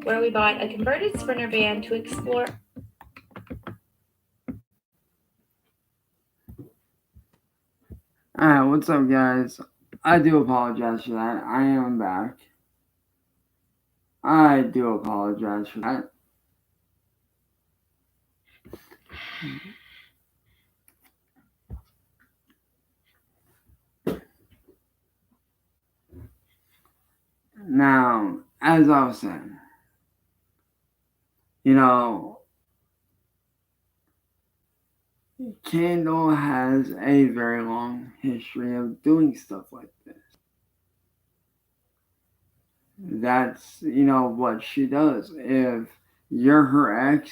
where we bought a converted Sprinter van to explore. Alright, what's up, guys? I do apologize for that. I am back. I do apologize for that. Now, as I was saying, Kendall has a very long history of doing stuff like this. That's, what she does. If you're her ex,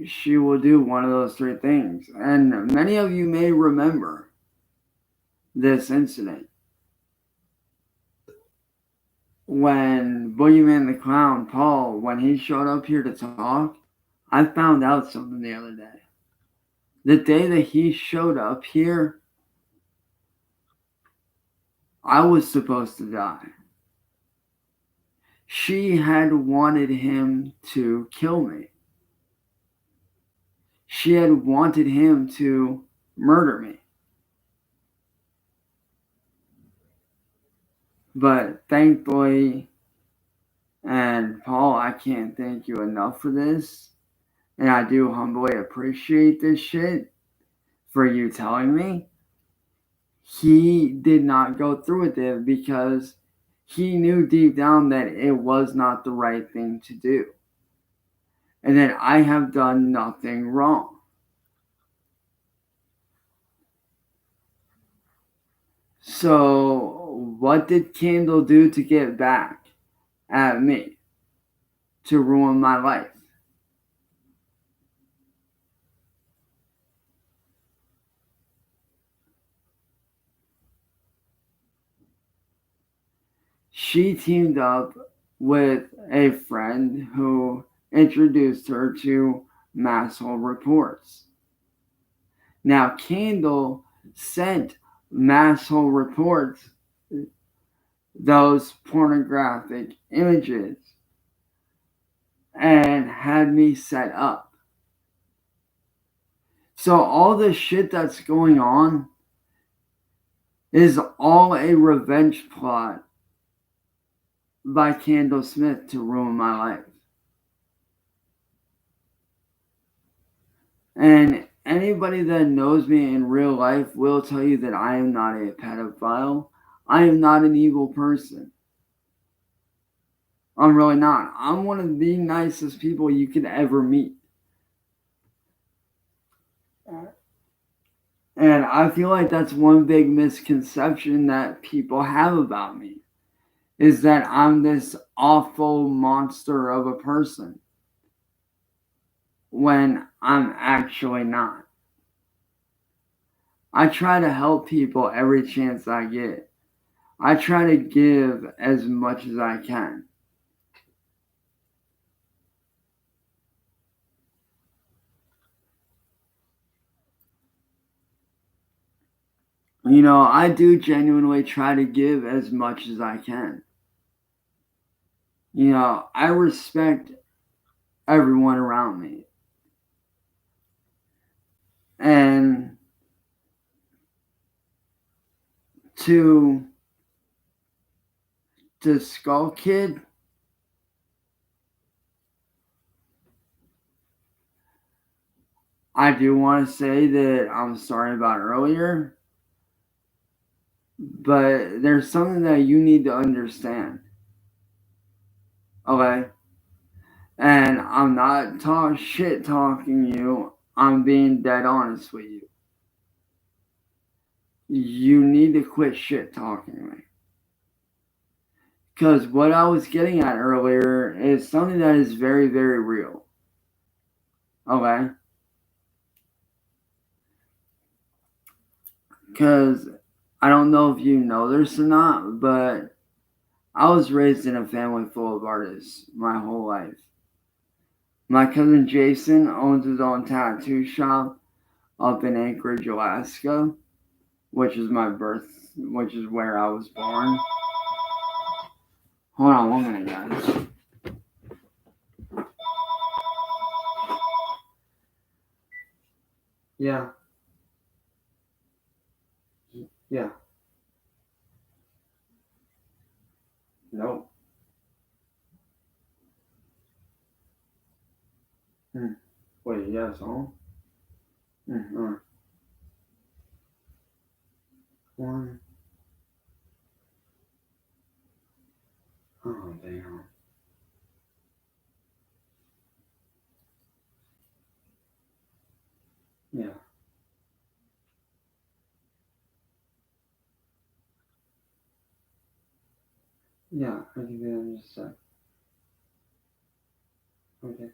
she will do one of those three things. And many of you may remember this incident. When Boogeyman the Clown, Paul, when he showed up here to talk, I found out something the other day. The day that he showed up here, I was supposed to die. She had wanted him to kill me. She had wanted him to murder me. But thankfully, and Paul, I can't thank you enough for this. And I do humbly appreciate this shit for you telling me. He did not go through with it because he knew deep down that it was not the right thing to do. And that I have done nothing wrong. So, what did Kendall do to get back at me? To ruin my life? She teamed up with a friend who introduced her to Masshole Reports. Now, Kendall sent Masshole Reports those pornographic images and had me set up. So all the shit that's going on is all a revenge plot by Kendall Smith to ruin my life. And anybody that knows me in real life will tell you that I am not a pedophile. I am not an evil person. I'm really not. I'm one of the nicest people you could ever meet. And I feel like that's one big misconception that people have about me, is that I'm this awful monster of a person, when I'm actually not. I try to help people every chance I get. I try to give as much as I can. I do genuinely try to give as much as I can. I respect everyone around me. And to Skull Kid, I do want to say that I'm sorry about earlier, but there's something that you need to understand. Okay? And I'm not shit talking you. I'm being dead honest with you. You need to quit shit talking me. Because what I was getting at earlier is something that is very, very real. Okay? Because I don't know if you know this or not, but I was raised in a family full of artists my whole life. My cousin Jason owns his own tattoo shop up in Anchorage, Alaska, which is where I was born. Hold on 1 minute, guys. Yeah. Yeah. Nope. Wait, yeah, so? One. Oh, damn. Yeah. Yeah, I can do that in just a sec. Okay.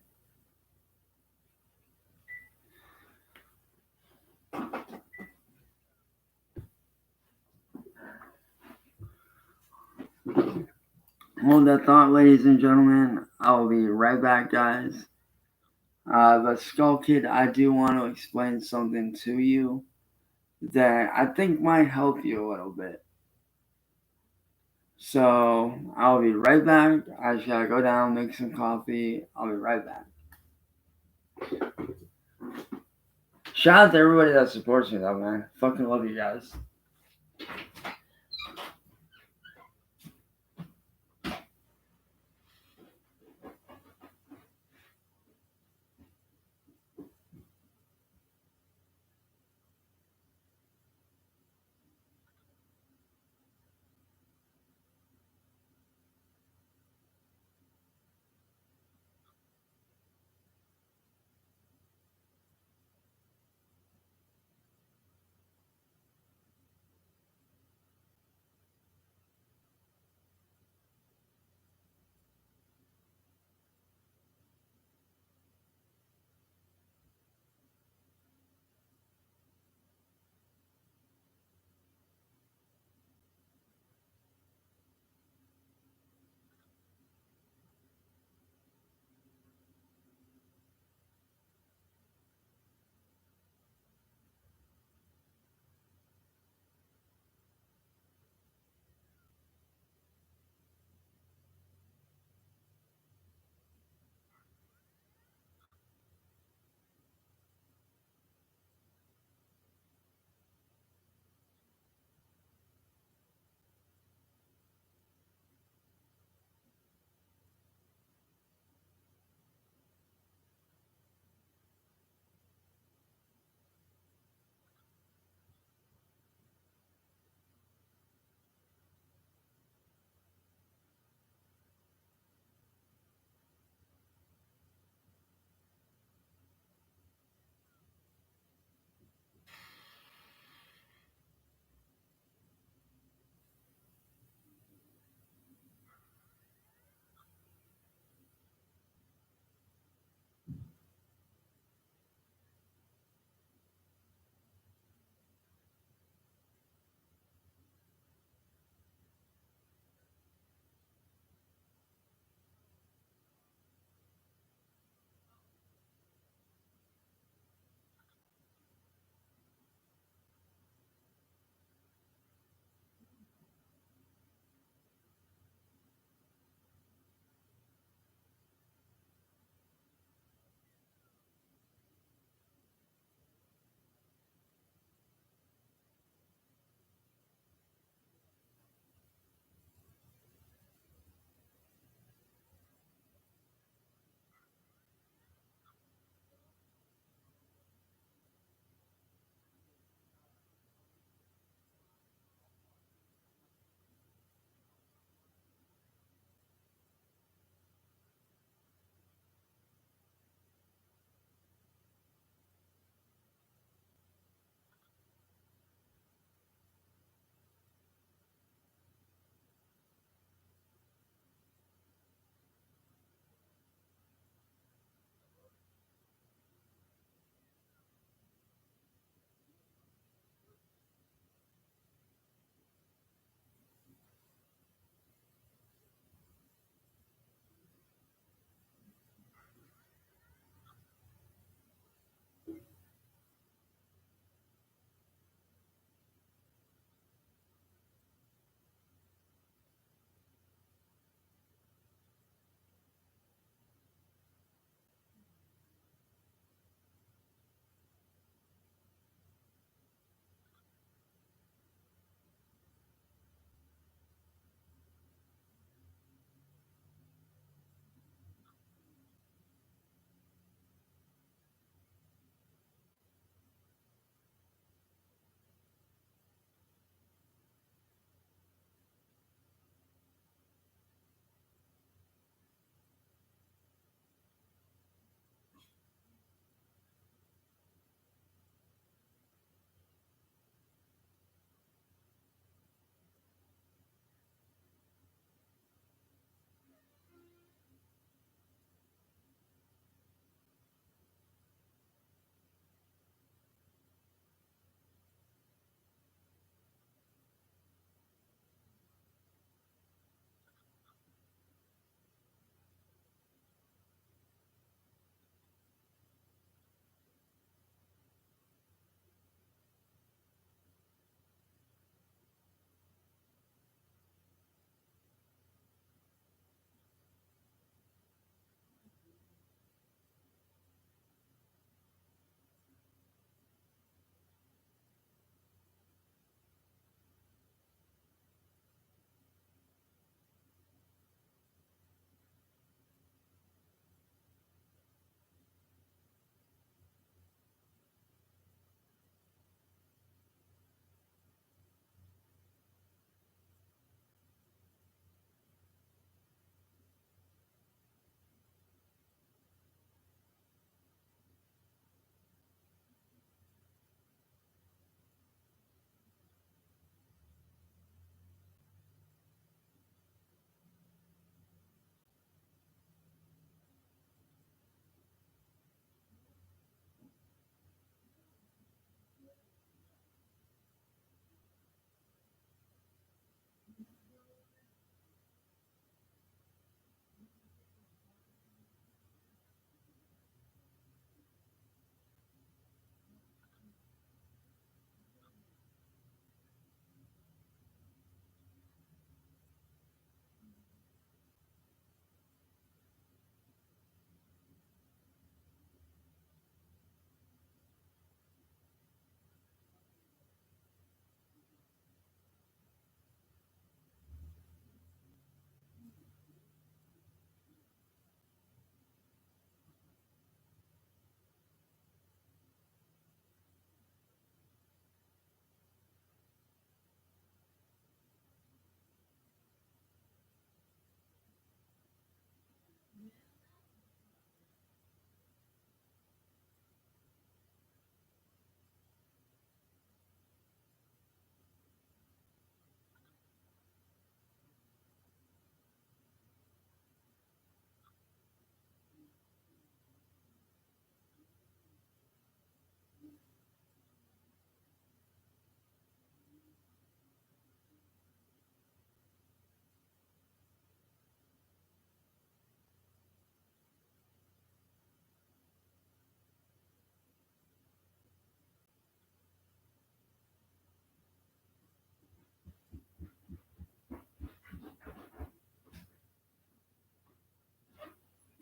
Hold that thought, ladies and gentlemen. I'll be right back, guys. But Skull Kid, I do want to explain something to you that I think might help you a little bit. So I'll be right back. I just gotta go down, make some coffee. I'll be right back. Shout out to everybody that supports me, though, man. Fucking love you guys.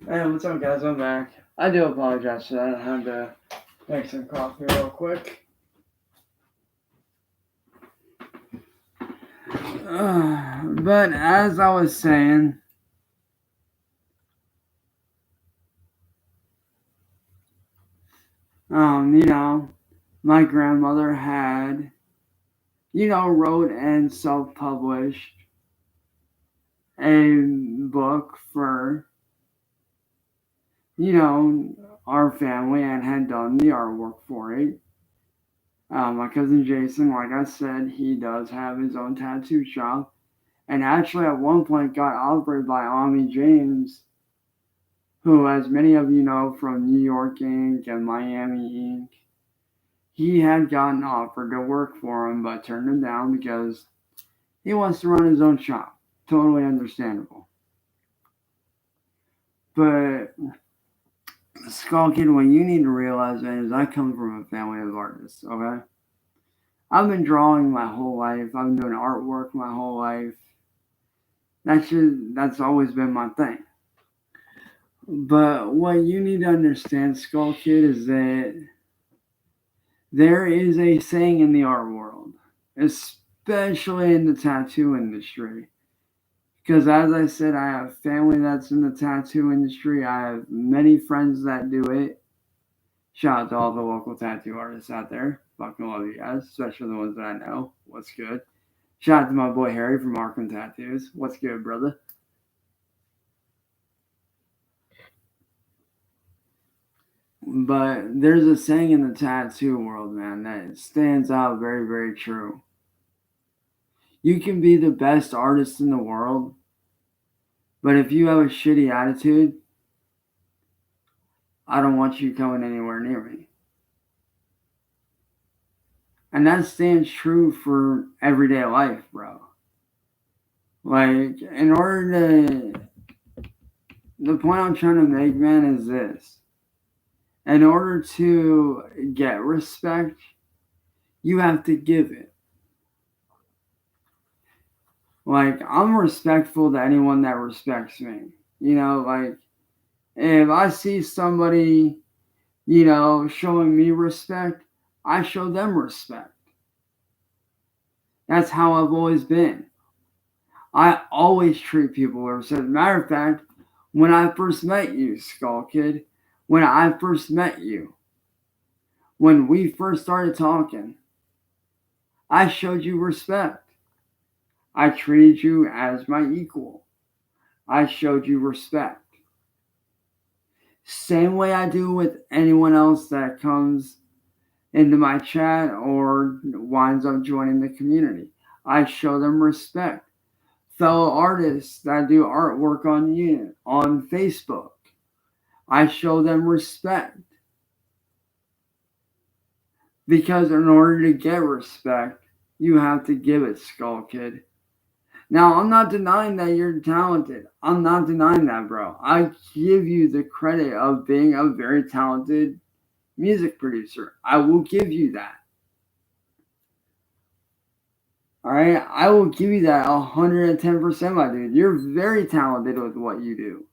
Hey, what's up, guys? I'm back. I do apologize for that. I had to make some coffee real quick. But as I was saying, my grandmother had, wrote and self-published a book for, our family and had done the artwork for it. My cousin Jason, like I said, he does have his own tattoo shop. And actually, at one point, got offered by Ami James, who, as many of you know from New York Inc. and Miami Inc., he had gotten offered to work for him, but turned him down because he wants to run his own shop. Totally understandable. But Skull Kid, what you need to realize, man, is I come from a family of artists, okay? I've been drawing my whole life. I've been doing artwork my whole life. That's always been my thing. But what you need to understand, Skull Kid, is that there is a saying in the art world, especially in the tattoo industry. Because as I said, I have family that's in the tattoo industry. I have many friends that do it. Shout out to all the local tattoo artists out there. Fucking love you guys, especially the ones that I know. What's good? Shout out to my boy Harry from Arkham Tattoos. What's good, brother? But there's a saying in the tattoo world, man, that stands out very, very true. You can be the best artist in the world, but if you have a shitty attitude, I don't want you coming anywhere near me. And that stands true for everyday life, bro. Like, the point I'm trying to make, man, is this. In order to get respect, you have to give it. Like, I'm respectful to anyone that respects me. Like, if I see somebody, showing me respect, I show them respect. That's how I've always been. I always treat people with respect. Matter of fact, when I first met you, Skull Kid, when I first met you, when we first started talking, I showed you respect. I treated you as my equal. I showed you respect. Same way I do with anyone else that comes into my chat or winds up joining the community. I show them respect. Fellow artists that do artwork on Facebook, I show them respect. Because in order to get respect, you have to give it, Skull Kid. Now, I'm not denying that you're talented. I'm not denying that, bro. I give you the credit of being a very talented music producer. I will give you that. All right, I will give you that 110%, my dude. You're very talented with what you do.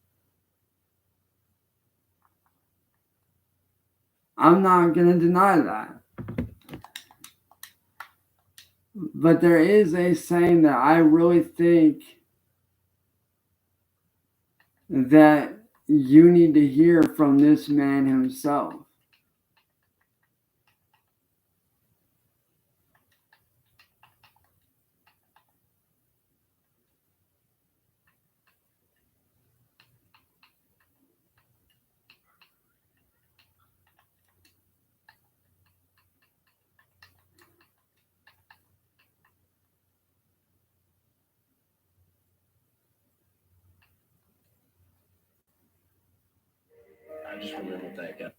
I'm not going to deny that. But there is a saying that I really think that you need to hear from this man himself. I just remembered that guy.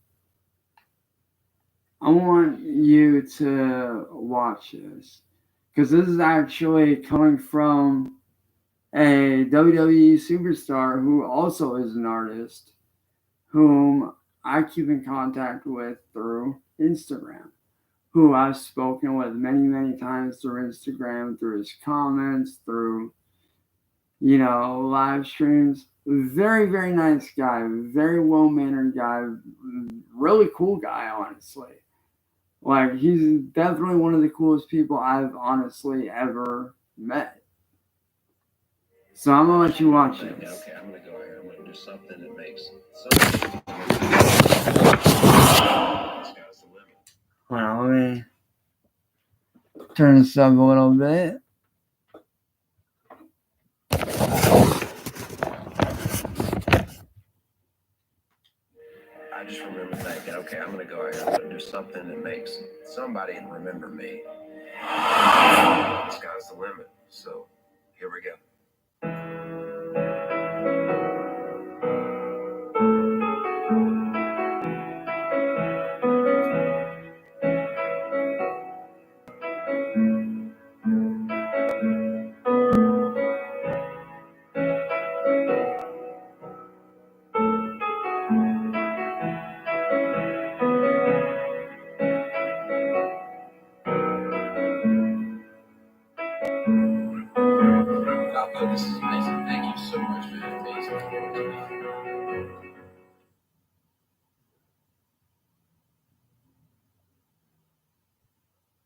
I want you to watch this because this is actually coming from a WWE superstar who also is an artist, whom I keep in contact with through Instagram, who I've spoken with many, many times through Instagram, through his comments, through, live streams. Very, very nice guy. Very well-mannered guy. Really cool guy, honestly. Like, he's definitely one of the coolest people I've honestly ever met. So I'm gonna let you watch this. Okay, I'm gonna go here. I'm gonna do something that makes something. Sky's the limit. Hold on, let me turn this up a little bit. I just remember thinking, okay, I'm gonna go here. I'm gonna do something that makes somebody remember me. Sky's the limit. So here we go. Falco, this is amazing. Thank you so much for your amazing performance.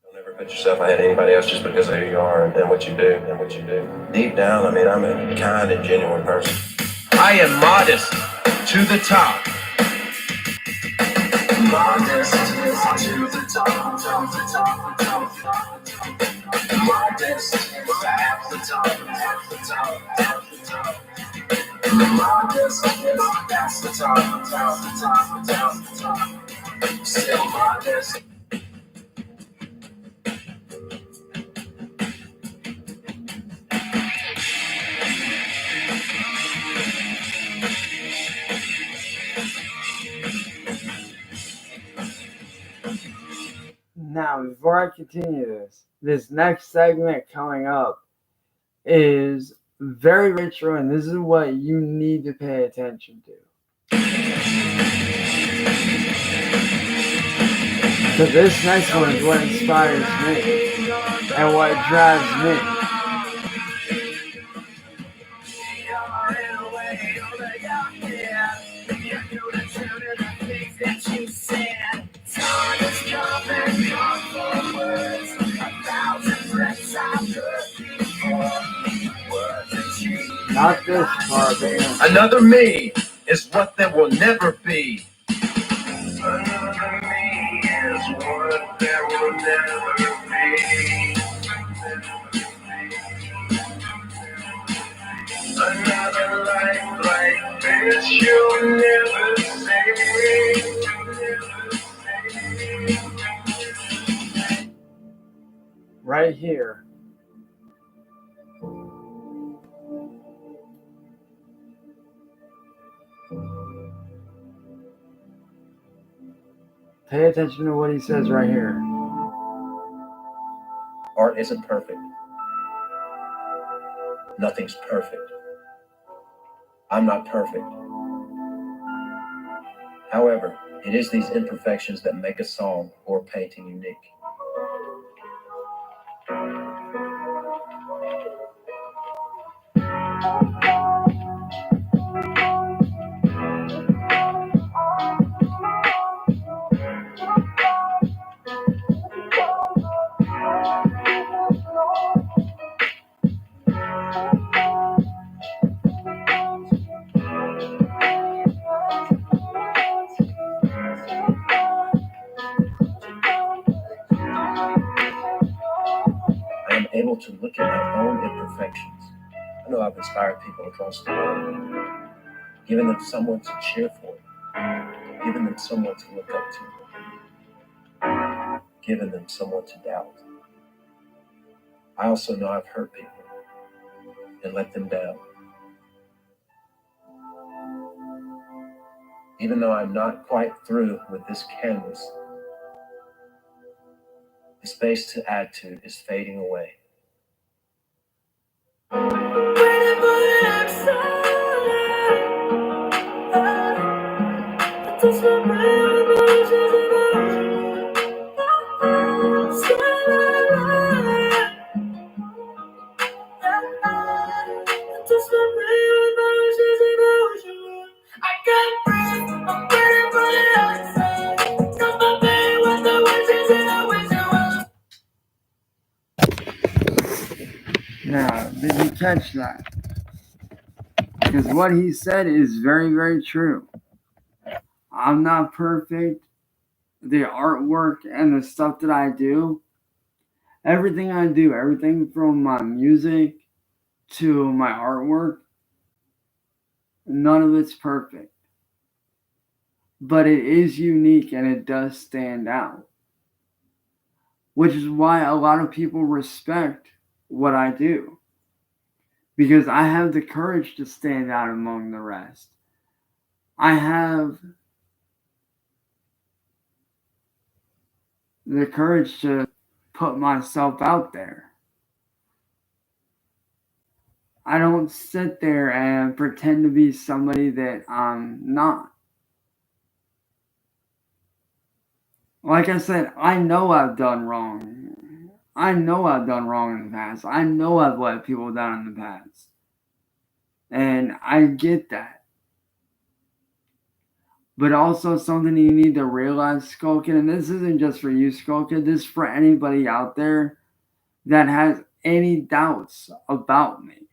Don't ever put yourself ahead of anybody else just because of who you are and what you do and what you do. Deep down, I mean, I'm a kind and genuine person. I am modest to the top. Modest to the top, top, top, top, top. Modest at the top, at the top, at the top. Modest, that's the top, top, top, top, top. Still modest. Now, before I continue this next segment coming up is very retro, and this is what you need to pay attention to. So this next one is what inspires me and what drives me. Not this part, man. Another me is what there will never be. Another me is what there will never be. Another life like this you'll never see. Right here. Pay attention to what he says right here. Art isn't perfect. Nothing's perfect. I'm not perfect. However, it is these imperfections that make a song or a painting unique. I am able to look at my own imperfections. I know I've inspired people across the world, given them someone to cheer for, given them someone to look up to, given them someone to doubt. I also know I've hurt people and let them down. Even though I'm not quite through with this canvas, the space to add to is fading away. catch that. Because what he said is very, very true. I'm not perfect. The artwork and the stuff that I do, everything I do, everything from my music to my artwork, none of it's perfect. But it is unique and it does stand out. Which is why a lot of people respect what I do. Because I have the courage to stand out among the rest. I have the courage to put myself out there. I don't sit there and pretend to be somebody that I'm not. Like I said, I know I've done wrong. I know I've done wrong in the past. I know I've let people down in the past. And I get that. But also something you need to realize, Skullkid, and this isn't just for you, Skullkid, this is for anybody out there that has any doubts about me,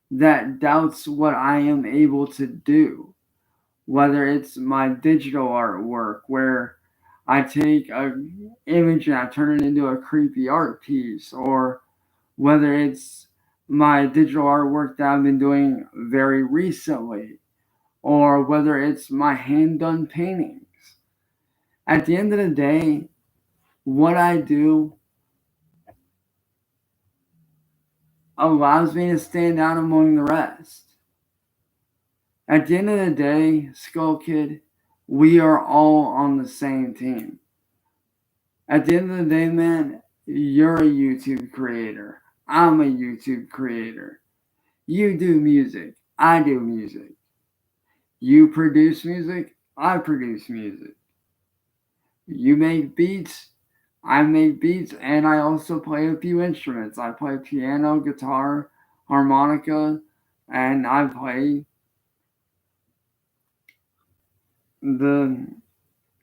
that doubts what I am able to do. Whether it's my digital artwork where I take an image and I turn it into a creepy art piece, or whether it's my digital artwork that I've been doing very recently, or whether it's my hand-done paintings. At the end of the day, what I do allows me to stand out among the rest. At the end of the day, Skullkid, we are all on the same team. At the end of the day, man, you're a YouTube creator. I'm a YouTube creator. You do music. I do music. You produce music. I produce music. You make beats. I make beats, and I also play a few instruments. I play piano, guitar, harmonica, and I play the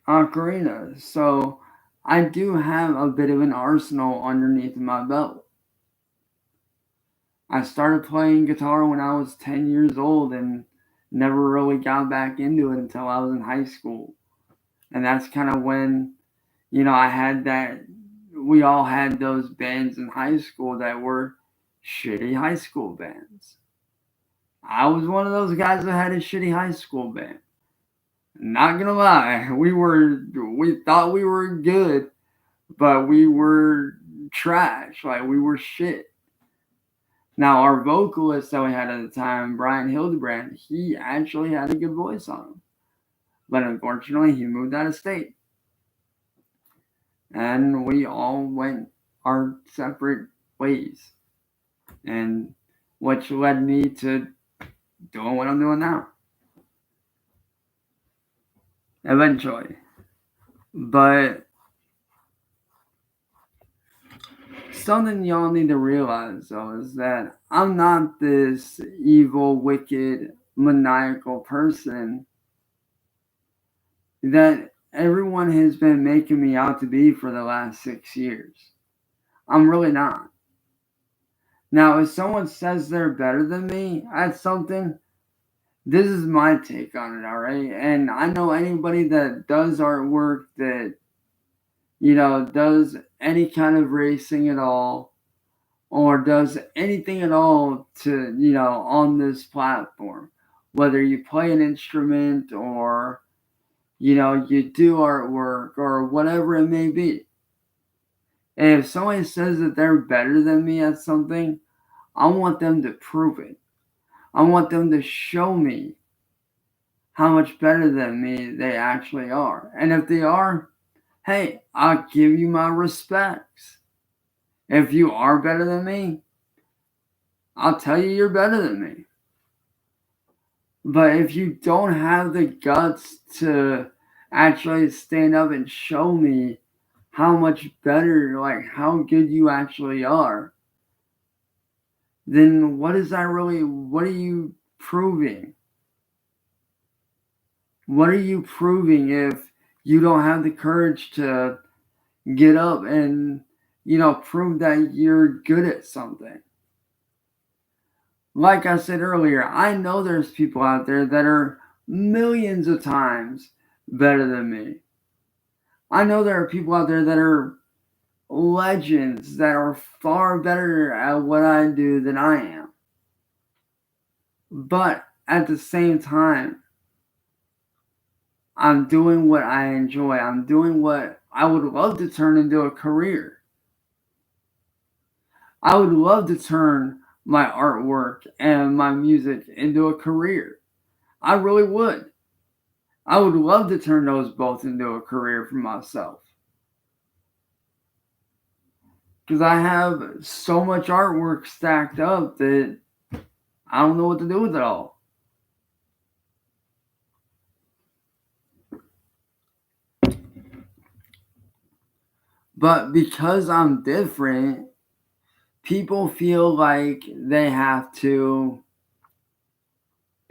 ocarina. So I do have a bit of an arsenal underneath my belt. I started playing guitar when I was 10 years old and never really got back into it until I was in high school. And that's kind of when, I had that, we all had those bands in high school that were shitty high school bands. I was one of those guys that had a shitty high school band. Not gonna lie, we thought we were good, but we were trash. Like, we were shit. Now, our vocalist that we had at the time, Brian Hildebrand, he actually had a good voice on him. But unfortunately, he moved out of state. And we all went our separate ways. And which led me to doing what I'm doing now. Eventually. But something y'all need to realize, though, is that I'm not this evil, wicked, maniacal person that everyone has been making me out to be for the last 6 years. I'm really not. Now, if someone says they're better than me at something, this is my take on it, all right? And I know anybody that does artwork, that, does any kind of racing at all, or does anything at all to, on this platform, whether you play an instrument or, you do artwork or whatever it may be. And if somebody says that they're better than me at something, I want them to prove it. I want them to show me how much better than me they actually are. And if they are, hey, I'll give you my respects. If you are better than me, I'll tell you you're better than me. But if you don't have the guts to actually stand up and show me how much better, like how good you actually are, then what are you proving? What are you proving if you don't have the courage to get up and, prove that you're good at something? Like I said earlier, I know there's people out there that are millions of times better than me. I know there are people out there that are legends that are far better at what I do than I am. But at the same time, I'm doing what I enjoy. I'm doing what I would love to turn into a career. I would love to turn my artwork and my music into a career. I really would. I would love to turn those both into a career for myself. Because I have so much artwork stacked up that I don't know what to do with it all. But because I'm different, people feel like they have to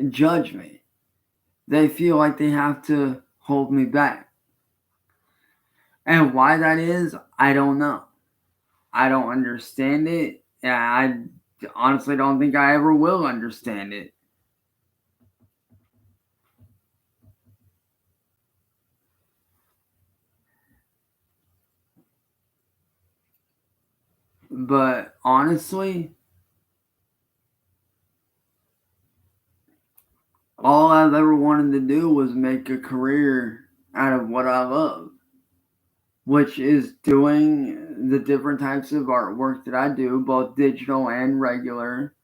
judge me. They feel like they have to hold me back. And why that is, I don't know. I don't understand it. And I honestly don't think I ever will understand it. But honestly, all I've ever wanted to do was make a career out of what I love, which is doing the different types of artwork that I do, both digital and regular,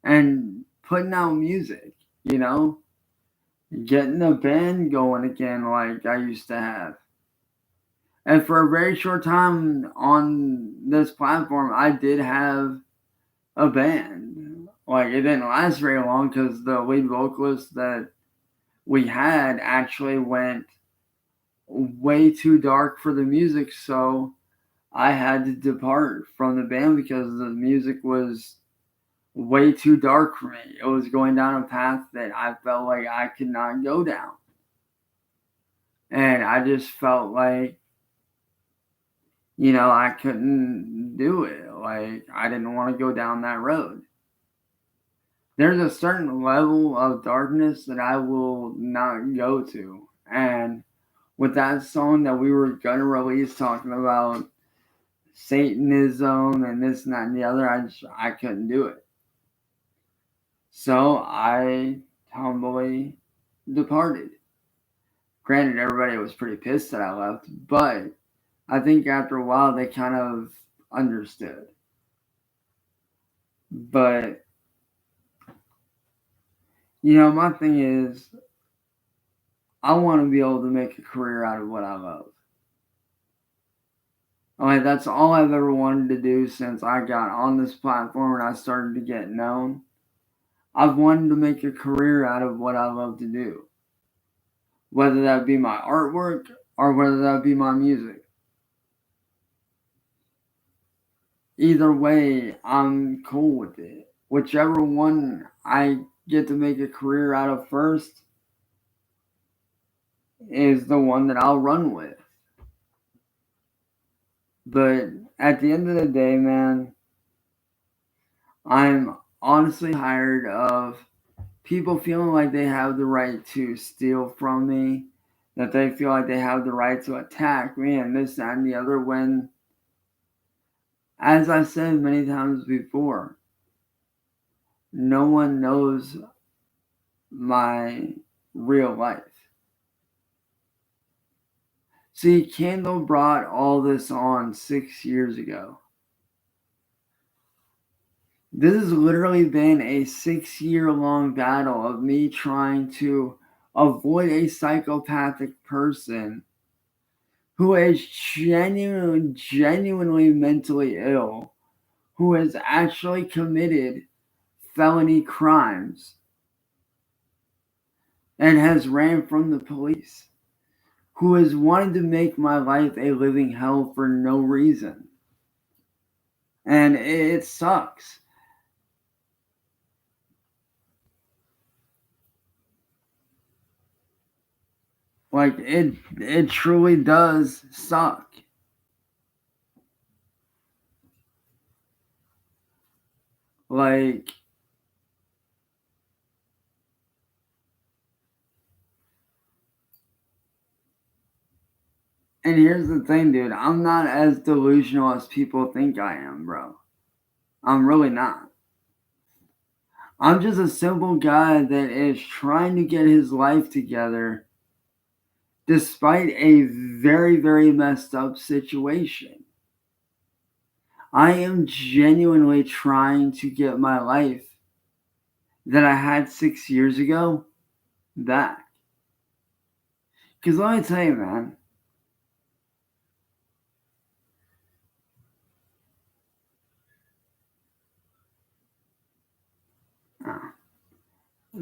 and putting out music, you know, getting a band going again like I used to have. And for a very short time on this platform, I did have a band. Like, it didn't last very long because the lead vocalist that we had actually went way too dark for the music, so I had to depart from the band because the music was way too dark for me. It was going down a path that I felt like I could not go down. And I just felt like, you know, I couldn't do it. Like, I didn't want to go down that road. There's a certain level of darkness that I will not go to. And with that song that we were going to release talking about Satanism and this and that and the other, I couldn't do it. So I humbly departed. Granted, everybody was pretty pissed that I left, but I think after a while they kind of understood. But, you know, my thing is, I want to be able to make a career out of what I love. Like, that's all I've ever wanted to do since I got on this platform and I started to get known. I've wanted to make a career out of what I love to do. Whether that be my artwork or whether that be my music. Either way, I'm cool with it. Whichever one I get to make a career out of first is the one that I'll run with. But at the end of the day, man, I'm honestly tired of people feeling like they have the right to steal from me, that they feel like they have the right to attack me and this, that, and the other, when, as I said many times before, no one knows my real life. See, Kendall brought all this on 6 years ago. This has literally been a 6-year-long battle of me trying to avoid a psychopathic person who is genuinely mentally ill, who has actually committed felony crimes and has ran from the police, who has wanted to make my life a living hell for no reason. And it sucks. Like, it truly does suck. Like, And here's the thing, dude. I'm not as delusional as people think I am, bro. I'm really not. I'm just a simple guy that is trying to get his life together despite a very, very messed up situation. I am genuinely trying to get my life that I had 6 years ago back. Because let me tell you, man,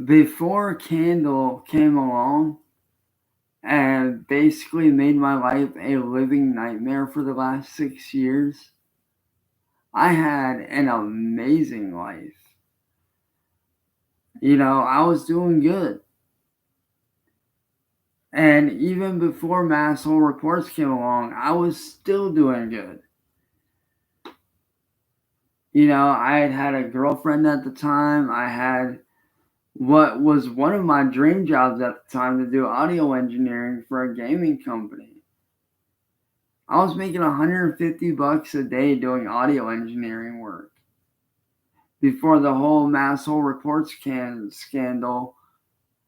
before Candle came along and basically made my life a living nightmare for the last 6 years, I had an amazing life. I was doing good. And even before Mass Hole Reports came along, I was still doing good. I had a girlfriend at the time. I had what was one of my dream jobs at the time to do audio engineering for a gaming company. I was making $150 a day doing audio engineering work before the whole Mass Hole Reports scandal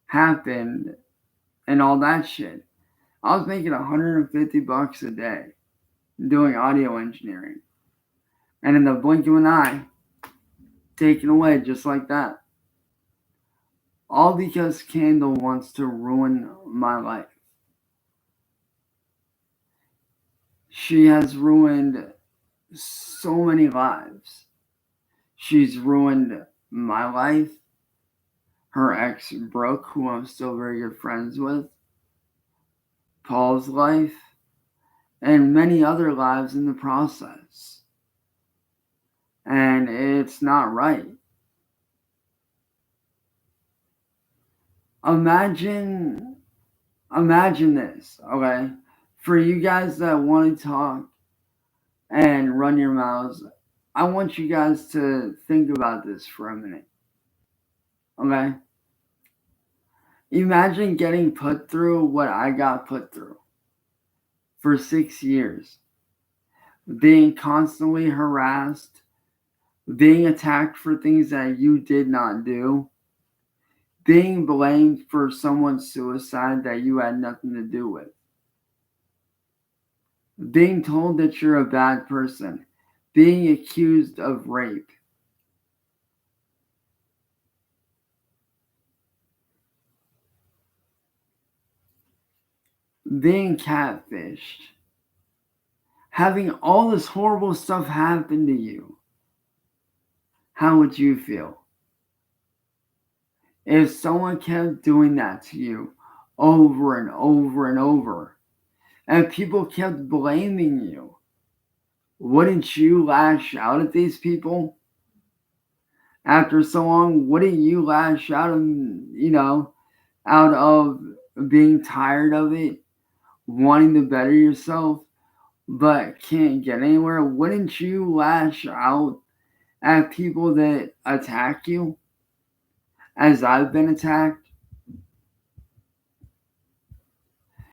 happened and all that shit. I was making $150 a day doing audio engineering. And in the blink of an eye, taken away just like that. All because Candle wants to ruin my life. She has ruined so many lives. She's ruined my life, her ex Brooke, who I'm still very good friends with, Paul's life, and many other lives in the process. And it's not right. Imagine this, okay? For you guys that want to talk and run your mouths, I want you guys to think about this for a minute. Okay? Imagine getting put through what I got put through for 6 years. Being constantly harassed, being attacked for things that you did not do, being blamed for someone's suicide that you had nothing to do with, being told that you're a bad person, being accused of rape. Being catfished. Having all this horrible stuff happen to you. How would you feel? If someone kept doing that to you over and over and over, and people kept blaming you, wouldn't you lash out at these people? After so long, wouldn't you lash out out of being tired of it, wanting to better yourself, but can't get anywhere? Wouldn't you lash out at people that attack you, as I've been attacked?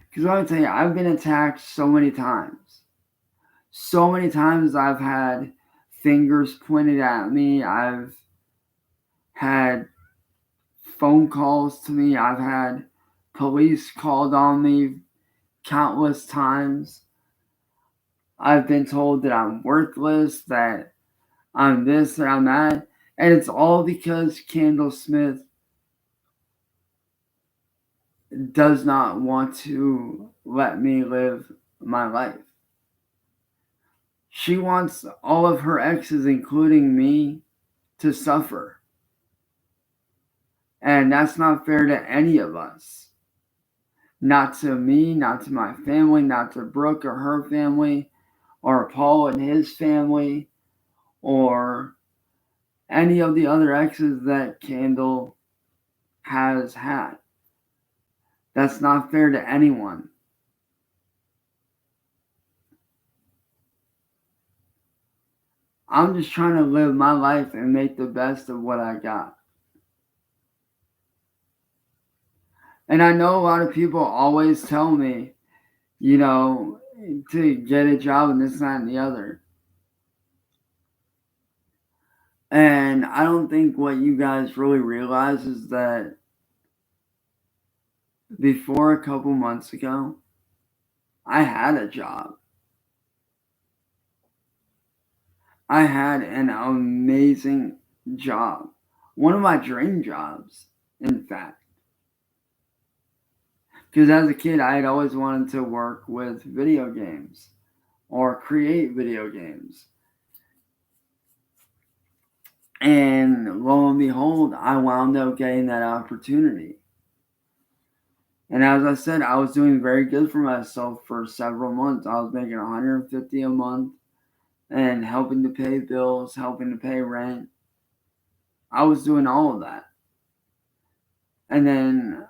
Because I tell you, I've been attacked so many times. So many times I've had fingers pointed at me. I've had phone calls to me. I've had police called on me countless times. I've been told that I'm worthless, that I'm this, that I'm that. And it's all because Candle Smith does not want to let me live my life. She wants all of her exes, including me, to suffer. And that's not fair to any of us. Not to me, not to my family, not to Brooke or her family, or Paul and his family, or any of the other exes that Candle has had. That's not fair to anyone. I'm just trying to live my life and make the best of what I got. And I know a lot of people always tell me, to get a job and this, that, and the other. And I don't think what you guys really realize is that before a couple months ago, I had a job. I had an amazing job. One of my dream jobs, in fact. Because as a kid, I had always wanted to work with video games or create video games. And lo and behold, I wound up getting that opportunity. And as I said, I was doing very good for myself for several months. I was making $150 a month and helping to pay bills, helping to pay rent. I was doing all of that. And then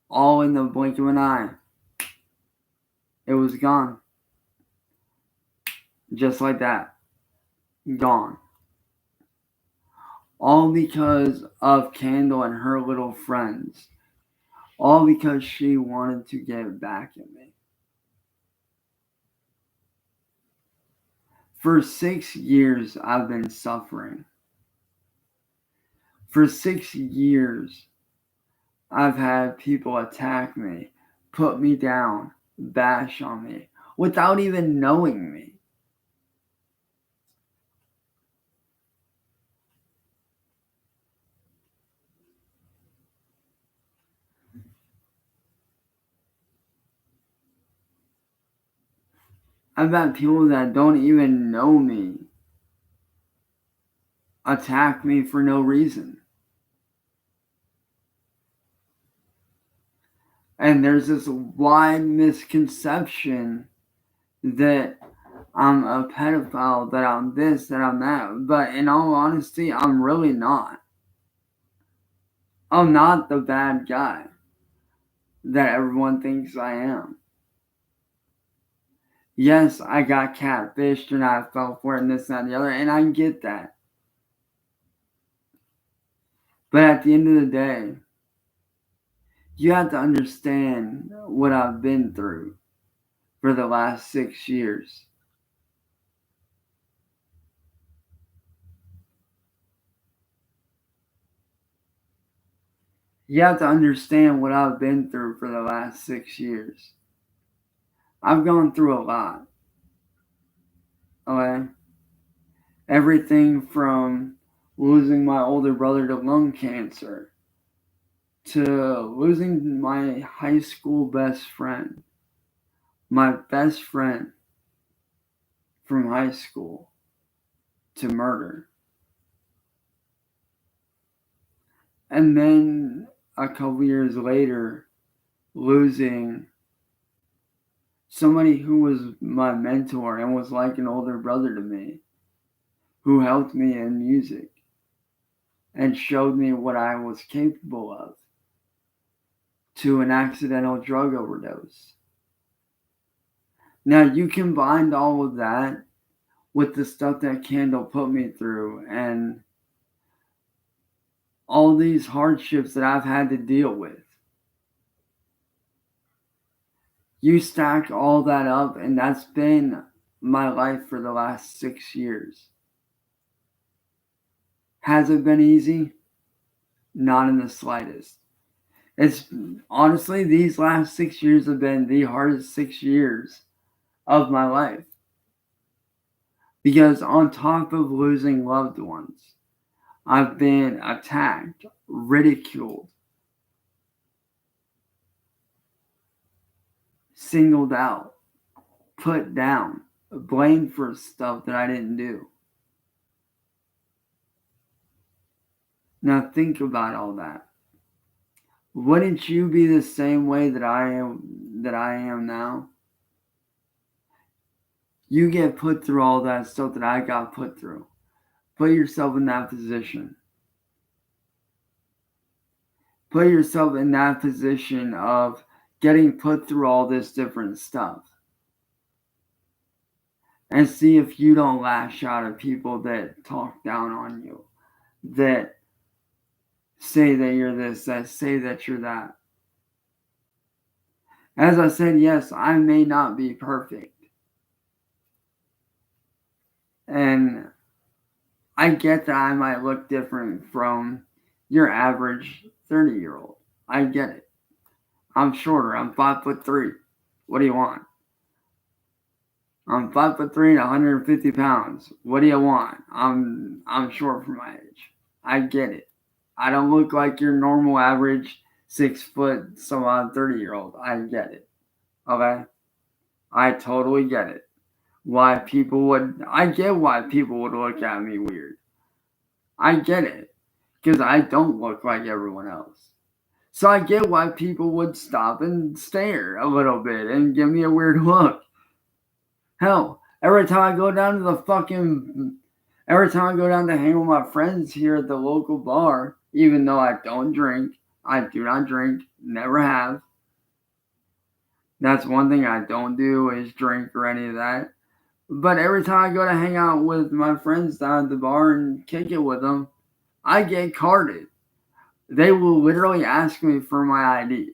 all in the blink of an eye, it was gone. Just like that. Gone. All because of Candle and her little friends. All because she wanted to get back at me. For 6 years, I've been suffering. For 6 years, I've had people attack me, put me down, bash on me, without even knowing me. I've had people that don't even know me attack me for no reason. And there's this wide misconception that I'm a pedophile, that I'm this, that I'm that. But in all honesty, I'm really not. I'm not the bad guy that everyone thinks I am. Yes, I got catfished and I fell for it and this, that, and the other, and I get that. But at the end of the day, you have to understand what I've been through for the last 6 years. You have to understand what I've been through for the last 6 years. I've gone through a lot. Okay? Everything from losing my older brother to lung cancer to losing my high school best friend. My best friend from high school to murder. And then a couple years later, losing somebody who was my mentor and was like an older brother to me, who helped me in music and showed me what I was capable of, to an accidental drug overdose. Now, you combined all of that with the stuff that Candle put me through and all these hardships that I've had to deal with. You stack all that up, and that's been my life for the last 6 years. Has it been easy? Not in the slightest. It's honestly, these last 6 years have been the hardest 6 years of my life. Because on top of losing loved ones, I've been attacked, ridiculed, singled out, put down, blamed for stuff that I didn't do. Now think about all that. Wouldn't you be the same way that I am now? You get put through all that stuff that I got put through. Put yourself in that position. Put yourself in that position of getting put through all this different stuff. And see if you don't lash out at people that talk down on you, that say that you're this, that say that you're that. As I said, yes, I may not be perfect. And I get that I might look different from your average 30-year-old. I get it. I'm shorter. I'm 5'3". What do you want? I'm 5'3" and 150 pounds. What do you want? I'm short for my age. I get it. I don't look like your normal average 6 foot some odd 30-year-old. I get it. Okay? I totally get it. I get why people would look at me weird. I get it. Because I don't look like everyone else. So I get why people would stop and stare a little bit and give me a weird look. Hell, every time I go down to hang with my friends here at the local bar, even though I don't drink, I do not drink, never have. That's one thing I don't do is drink or any of that. But every time I go to hang out with my friends down at the bar and kick it with them, I get carded. They will literally ask me for my ID.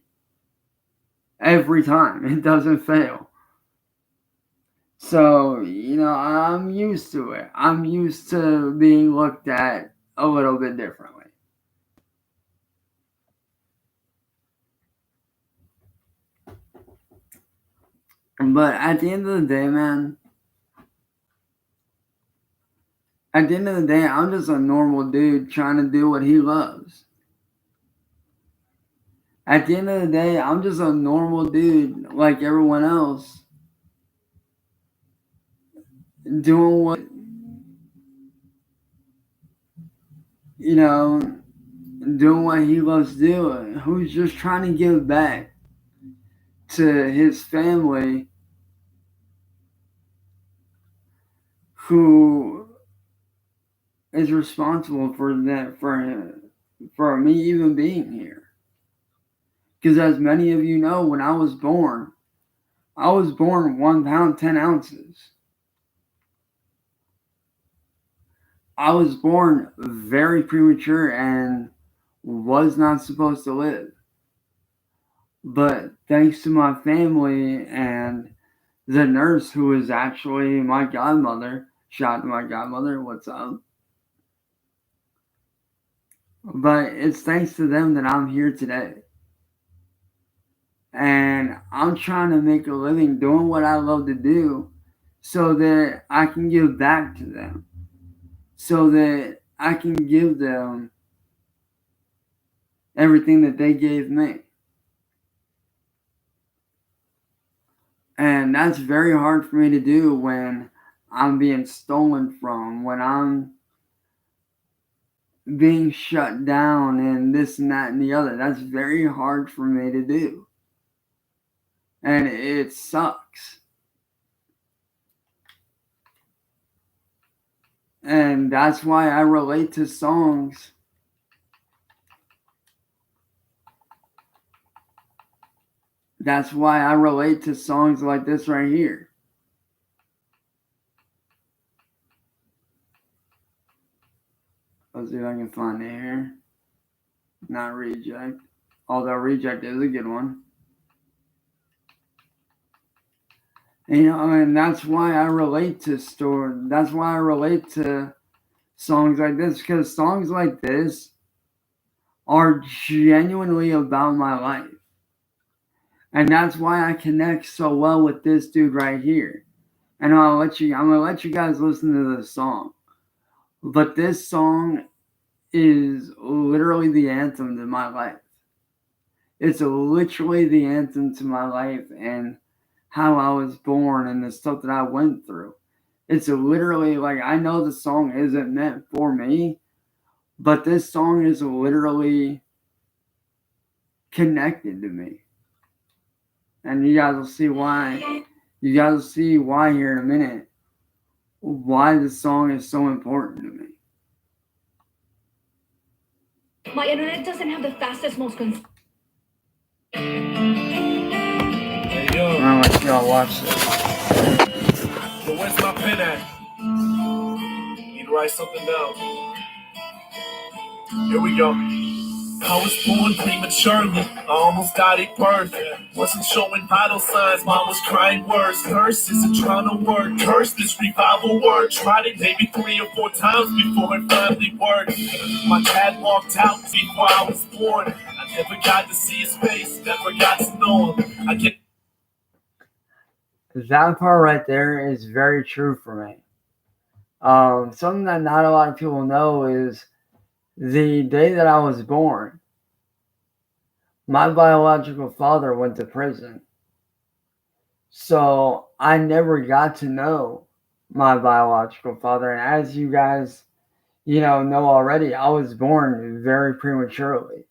Every time. It doesn't fail. So, I'm used to it. I'm used to being looked at a little bit differently. But at the end of the day, man, at the end of the day, I'm just a normal dude trying to do what he loves. At the end of the day, I'm just a normal dude like everyone else doing what, doing what he loves doing, who's just trying to give back to his family who is responsible for that, for me even being here. Because as many of you know, when I was born 1 pound 10 ounces. I was born very premature and was not supposed to live. But thanks to my family and the nurse who is actually my godmother, shout out to my godmother, what's up? But it's thanks to them that I'm here today. And I'm trying to make a living doing what I love to do so that I can give back to them. So that I can give them everything that they gave me. And that's very hard for me to do when I'm being stolen from, when I'm being shut down and this and that and the other. That's very hard for me to do. And it sucks. And that's why I relate to songs like this right here. Let's see if I can find it here. Not Reject. Although Reject is a good one. And that's why I relate to That's why I relate to songs like this. Because songs like this are genuinely about my life. And that's why I connect so well with this dude right here. And I'm gonna let you guys listen to this song. But this song is literally the anthem to my life. It's literally the anthem to my life and how I was born and the stuff that I went through. It's literally like, I know the song isn't meant for me, but this song is literally connected to me. And you guys will see why. You guys will see why here in a minute. Why this song is so important to me. My internet doesn't have the fastest, most Hey, yo. I'll let y'all watch this. So where's my pen at? Need to write something down. Here we go. I was born prematurely, I almost died at birth. Wasn't showing vital signs, mom was crying worse. Curse isn't trying to work, curse this revival word. Tried it maybe 3 or 4 times before it finally worked. My dad walked out before I was born. I never got to see his face, never got to know him. I get That part right there is very true for me. Something that not a lot of people know is the day that I was born, my biological father went to prison. So I never got to know my biological father. And as you guys, know already, I was born very prematurely.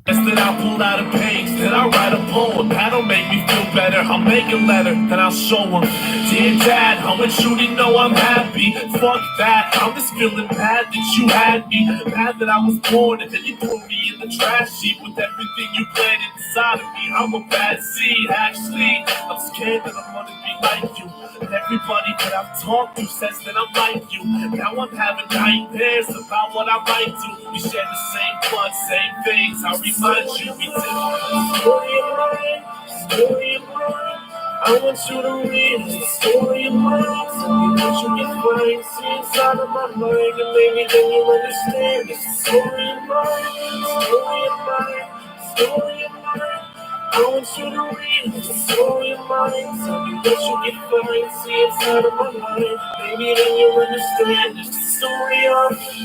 Then I'll pull out a page, then I'll write a poem. That'll make me feel better. I'll make a letter, then I'll show him. Dear Dad, I want you to know I'm happy. Fuck that, I'm just feeling bad that you had me. Mad that I was born and then you threw me in the trash heap with everything you planted inside of me. I'm a bad seed, actually. I'm scared that I'm gonna be like you. And everybody that I've talked to says that I'm like you. Now I'm having nightmares about what I might do. We share the same blood, same things. I remind you, we did. Story of mine, story of mine. I want you to read the story of mine. Tell me what you can find, see inside of my mind, and maybe then you'll understand. It's the story of mine, story of mine, story of mine. I want you to read the story of mine. Tell me what you can find, see inside of my mind. Maybe then you'll understand. It's the story of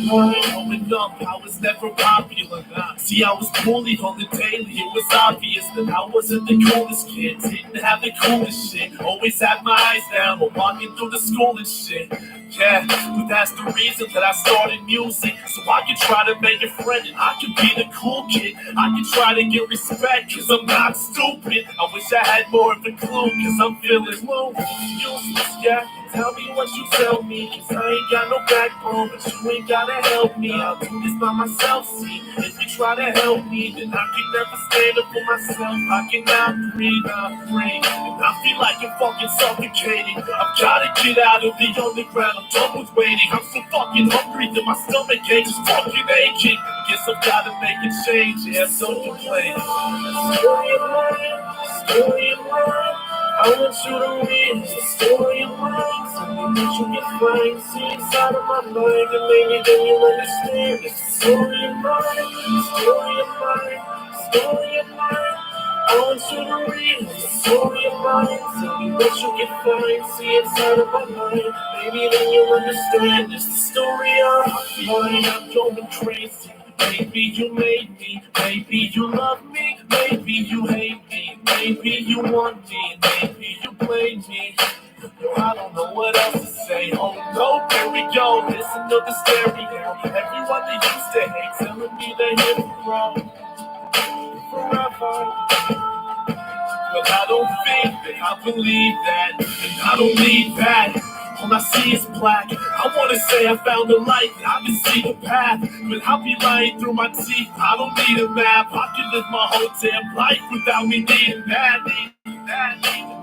mine. Growing up, I was never popular. See, I was bullied on the daily. It was obvious that I wasn't the coolest kid. Didn't have the coolest shit. Always had my eyes down while walking through the school and shit. Yeah, but that's the reason that I started music. So I could try to make a friend and I could be the cool kid. I could try to get respect cause I'm not stupid. I wish I had more of a clue cause I'm feeling low. Useless, yeah. Tell me what you tell me cause I ain't got no backbone. But you ain't gotta help me. I'll do this by myself, see. If you try to help me, then I can never stand up for myself. I cannot breathe, I'm free. And I feel like I'm fucking suffocating. I've gotta get out of the underground. I'm done with waiting. I'm so fucking hungry that my stomach aches is fucking aching. Guess I've gotta make a change. Yeah, so complaining. Story of mine, story of mine. I want you to read the story of mine. Tell me what you can find, see inside of my mind, and maybe then you'll understand. It's the story of mine, story of mine, story of mine. I want you to read the story of mine. Tell me what you can find, see inside of my mind. Maybe then you'll understand. It's the story of mine. I'm going crazy. Maybe you made me, maybe you love me, maybe you hate me, maybe you want me, maybe you blame me. I don't know what else to say. Oh no, here we go. Listen to the stereo. Everyone that used to hate telling me they hit me wrong forever. But I don't think that I believe that, and I don't need that. All I see is black. I wanna say I found the light, I can see the path, but I'll be lying through my teeth. I don't need a map. I can live my whole damn life without me needing that.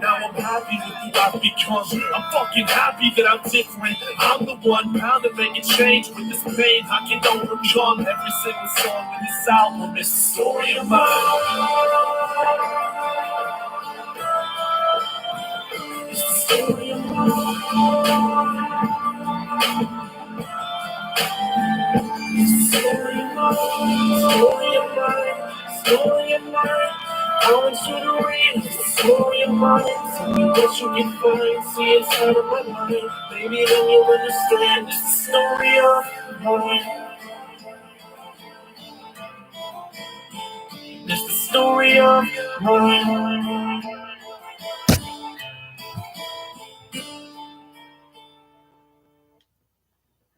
Now I'm happy with who I've become. I'm fucking happy that I'm different. I'm the one bound to make a change with this pain. I can overcome every single song in this album. It's the story of mine. It's the story of mine. It's the story of mine. Story of mine. Story of mine. I want you to read the story of mine. Tell me what you can find, see inside of my mind. Maybe then you'll understand. It's the story of mine. It's the story of mine.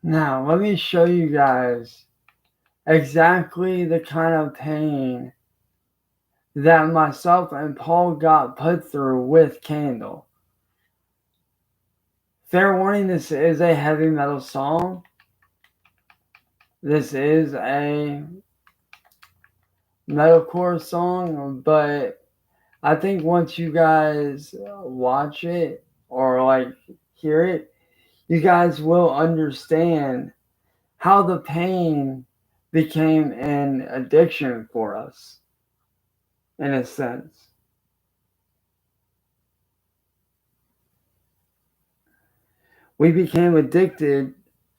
Now, let me show you guys exactly the kind of pain that myself and Paul got put through with Candle. Fair warning, this is a heavy metal song. This is a metalcore song, but I think once you guys watch it or like hear it, you guys will understand how the pain became an addiction for us, in a sense. We became addicted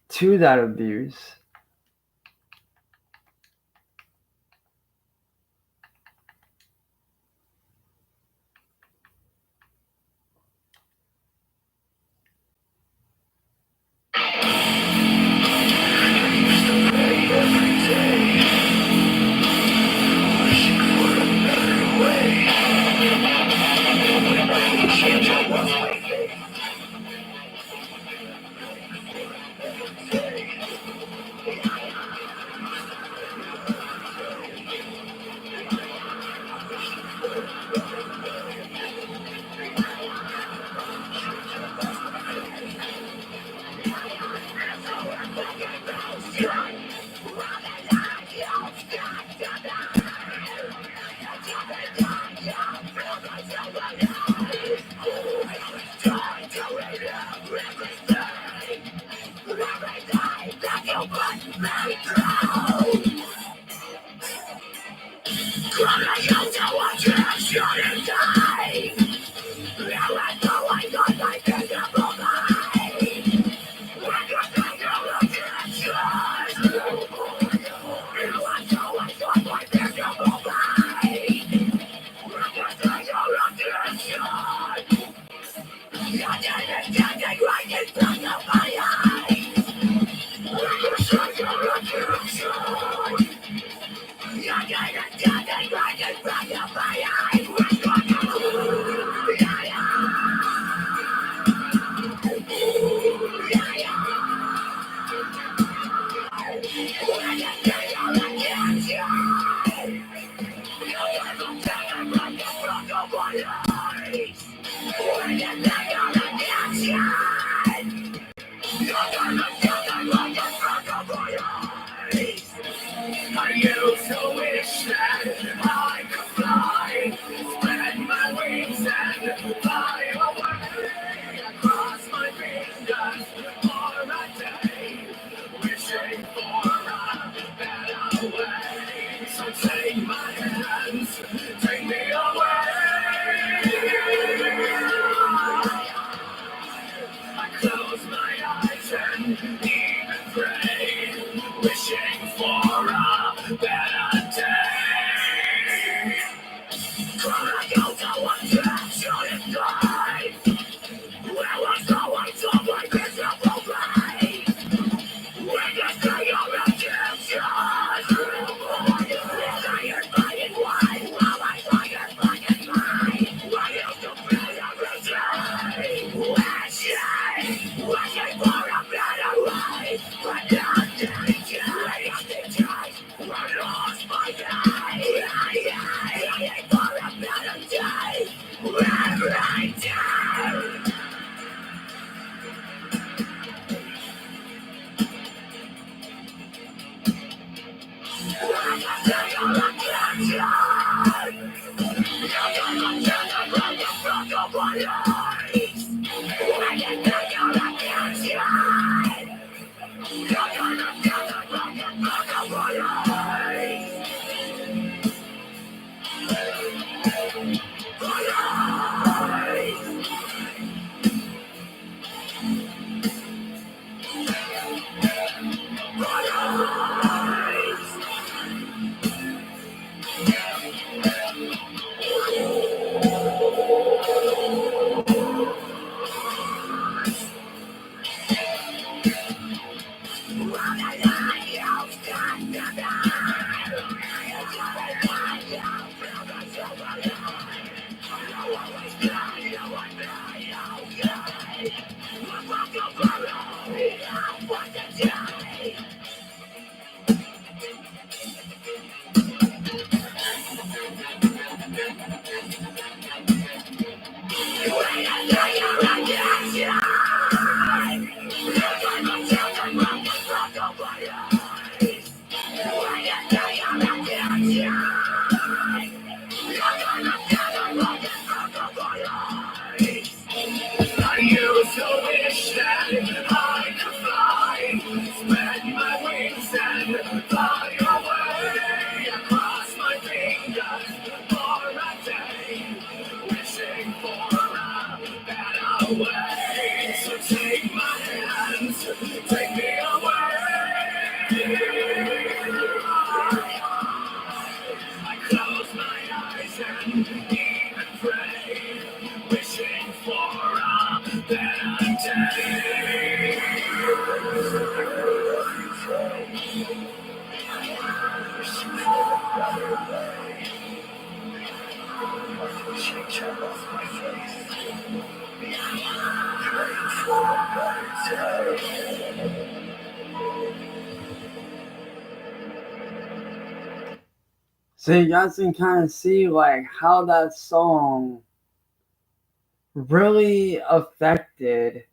to that abuse. I used to wish that I could fly, spread my wings and fly away across my fingers for a day, wishing for a better way. So take my hands, take me away. I close my eyes and even pray, wishing for a better day. Gonna go to one direction in life, where was going to my miserable life? When you say your attention, tired by it, why? While I find it by it, mine. Why you to be every day? Wishing for a better life, but not danger. I lost my day. Waiting for a better day, every day. I used to wish that I could fly, spread my wings and fly So you guys can kind of see like how that song really affected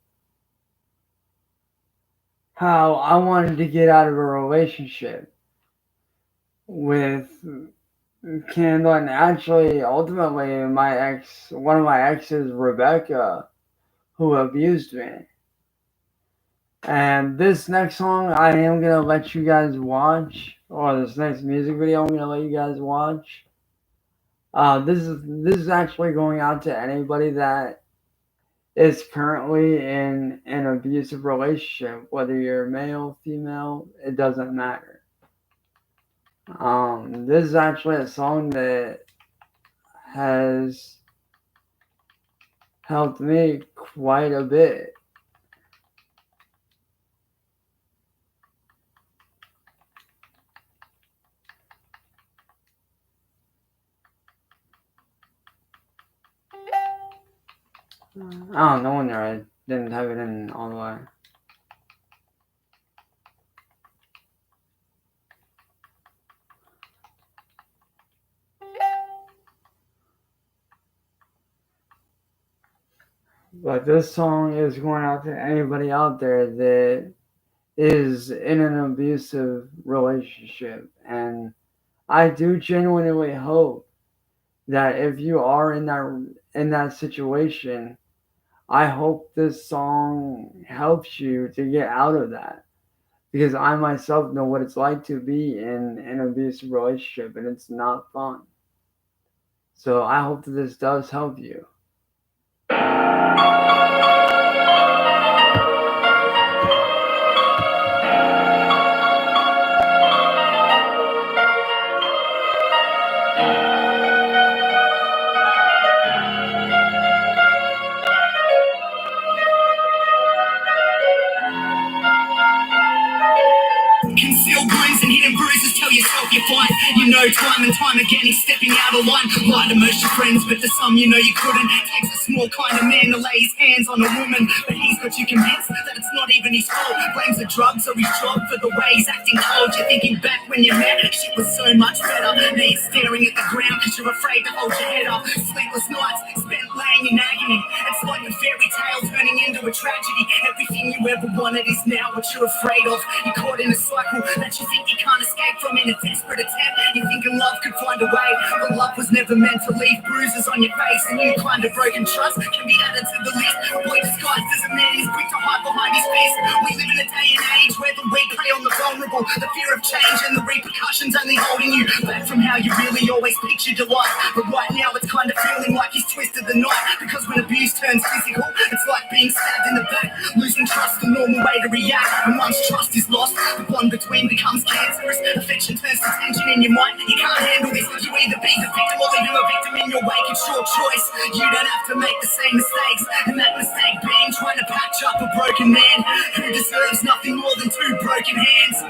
how I wanted to get out of a relationship with Kendall, and actually ultimately one of my exes, Rebecca, who abused me. And this next song I am gonna let you guys watch, or this next music video I'm gonna let you guys watch. This is actually going out to anybody that is currently in an abusive relationship, whether you're male, female, it doesn't matter. This is actually a song that has helped me quite a bit. Oh, no wonder I didn't have it in all the way. But this song is going out to anybody out there that is in an abusive relationship. And I do genuinely hope that if you are in that situation, I hope this song helps you to get out of that. Because I myself know what it's like to be in an abusive relationship, and it's not fun. So I hope that this does help you. Concealed wounds and hidden bruises, tell yourself you're fine. You know time and time again he's stepping out of line. Lie to most your friends, but to some you know you couldn't. Takes a small kind of man to lay his hands on a woman, but he's got you convinced that it's not even his fault. Blames the drugs or his job for the way he's acting cold. You're thinking back when you met, shit was so much better. Now you're staring at the ground cause you're afraid to hold your head up. Sleepless nights spent laying in agony. It's like a fairy tale turning into a tragedy. Everything you ever wanted is now what you're afraid of. You're caught in a cycle that you think you can't escape from in a desperate attempt. You thinking love could find a way, but love was never meant to leave bruises on your face. And you kind of broken trust can be added to the list. A boy disguised as a man is quick to hide behind his fist. We live in a day and age where the weak prey on the vulnerable. The fear of change and the repercussions only holding you back from how you really always pictured your life. But right now it's kind of feeling like he's twisted the knife. Because when abuse turns physical, it's like being stabbed in the back. Losing trust, the normal way to react. And once trust is lost, the bond between becomes cancerous. Affection turns to tension in your mind. You can't handle this. You either be the victim or leave a victim in your wake. It's your choice. You don't have to make the same mistakes. And that mistake being trying to patch up a broken man who deserves nothing more than two broken hands.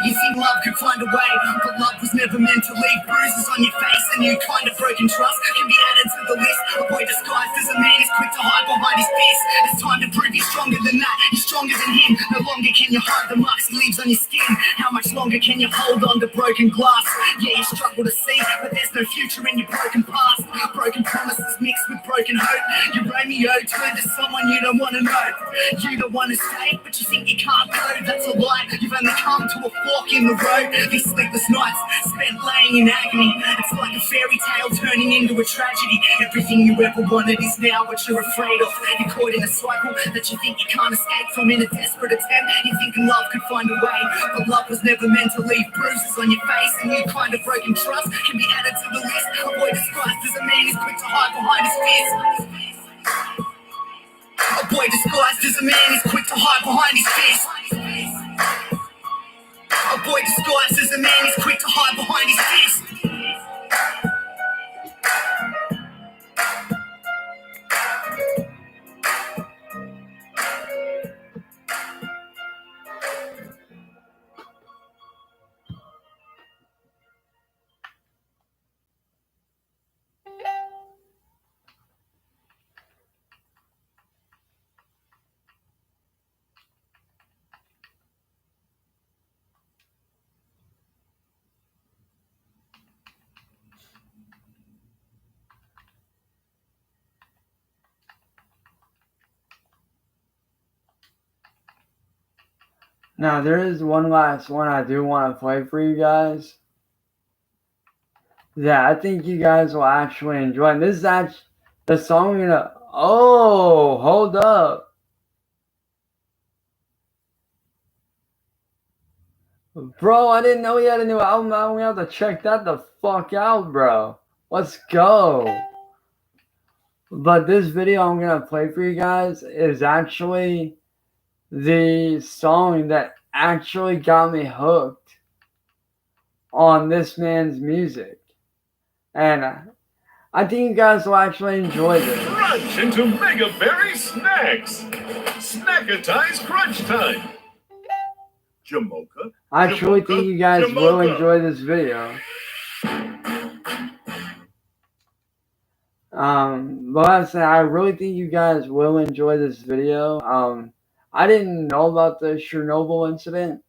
You think love could find a way, but love was never meant to leave bruises on your face. And you kind of broken trust can be added to the list. A boy disguised as a man is quick to hide behind his fist. It's time to prove you're stronger than that. You're stronger than him. No longer can you hide the marks he leaves on your skin. How much longer can you hold on to broken glass? Yeah, you struggle to see, but there's no future in your broken past. Broken promises mixed with broken hope. You Romeo turned to someone you don't want to know. You don't want to stay, but you think you can't go. That's a lie. You've only come to a fork in the road. These sleepless nights spent laying in agony. It's like a fairy tale turning into a tragedy. Everything you ever wanted is now what you're afraid of. You're caught in a cycle that you think you can't escape from in a desperate attempt. You're thinking love could find a way, but love was never meant to leave bruises on your face. And you kind of broken trust can be added to the list. A boy disguised as a man is quick to hide behind his fist. A boy disguised as a man is quick to hide behind his fist. A boy disguised as a man is quick to hide behind his fist. Now, there is one last one I do want to play for you guys. Yeah, I think you guys will actually enjoy. And this is actually the song I'm gonna. Oh, hold up. Bro, I didn't know he had a new album. I'm gonna have to check that the fuck out, bro. Let's go. But this video I'm gonna play for you guys is actually the song that actually got me hooked on this man's music. And I think you guys will actually enjoy this. Crunch into Mega Berry Snacks. Snackatize Crunch Time. Jamocha. I truly think you guys will enjoy this video. But I say I really think you guys will enjoy this video. I didn't know about the Chernobyl incident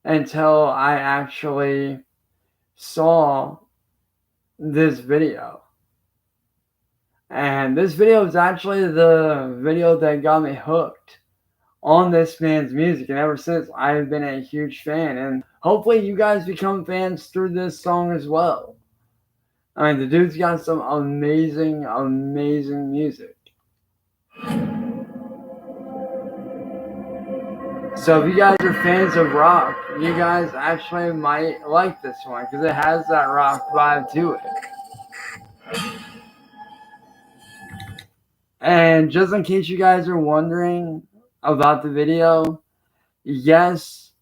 until I actually saw this video. And this video is actually the video that got me hooked on this man's music, and ever since I've been a huge fan, and hopefully you guys become fans through this song as well. I mean, the dude's got some amazing music. So if you guys are fans of rock, you guys actually might like this one because it has that rock vibe to it. And just in case you guys are wondering about the video, yes,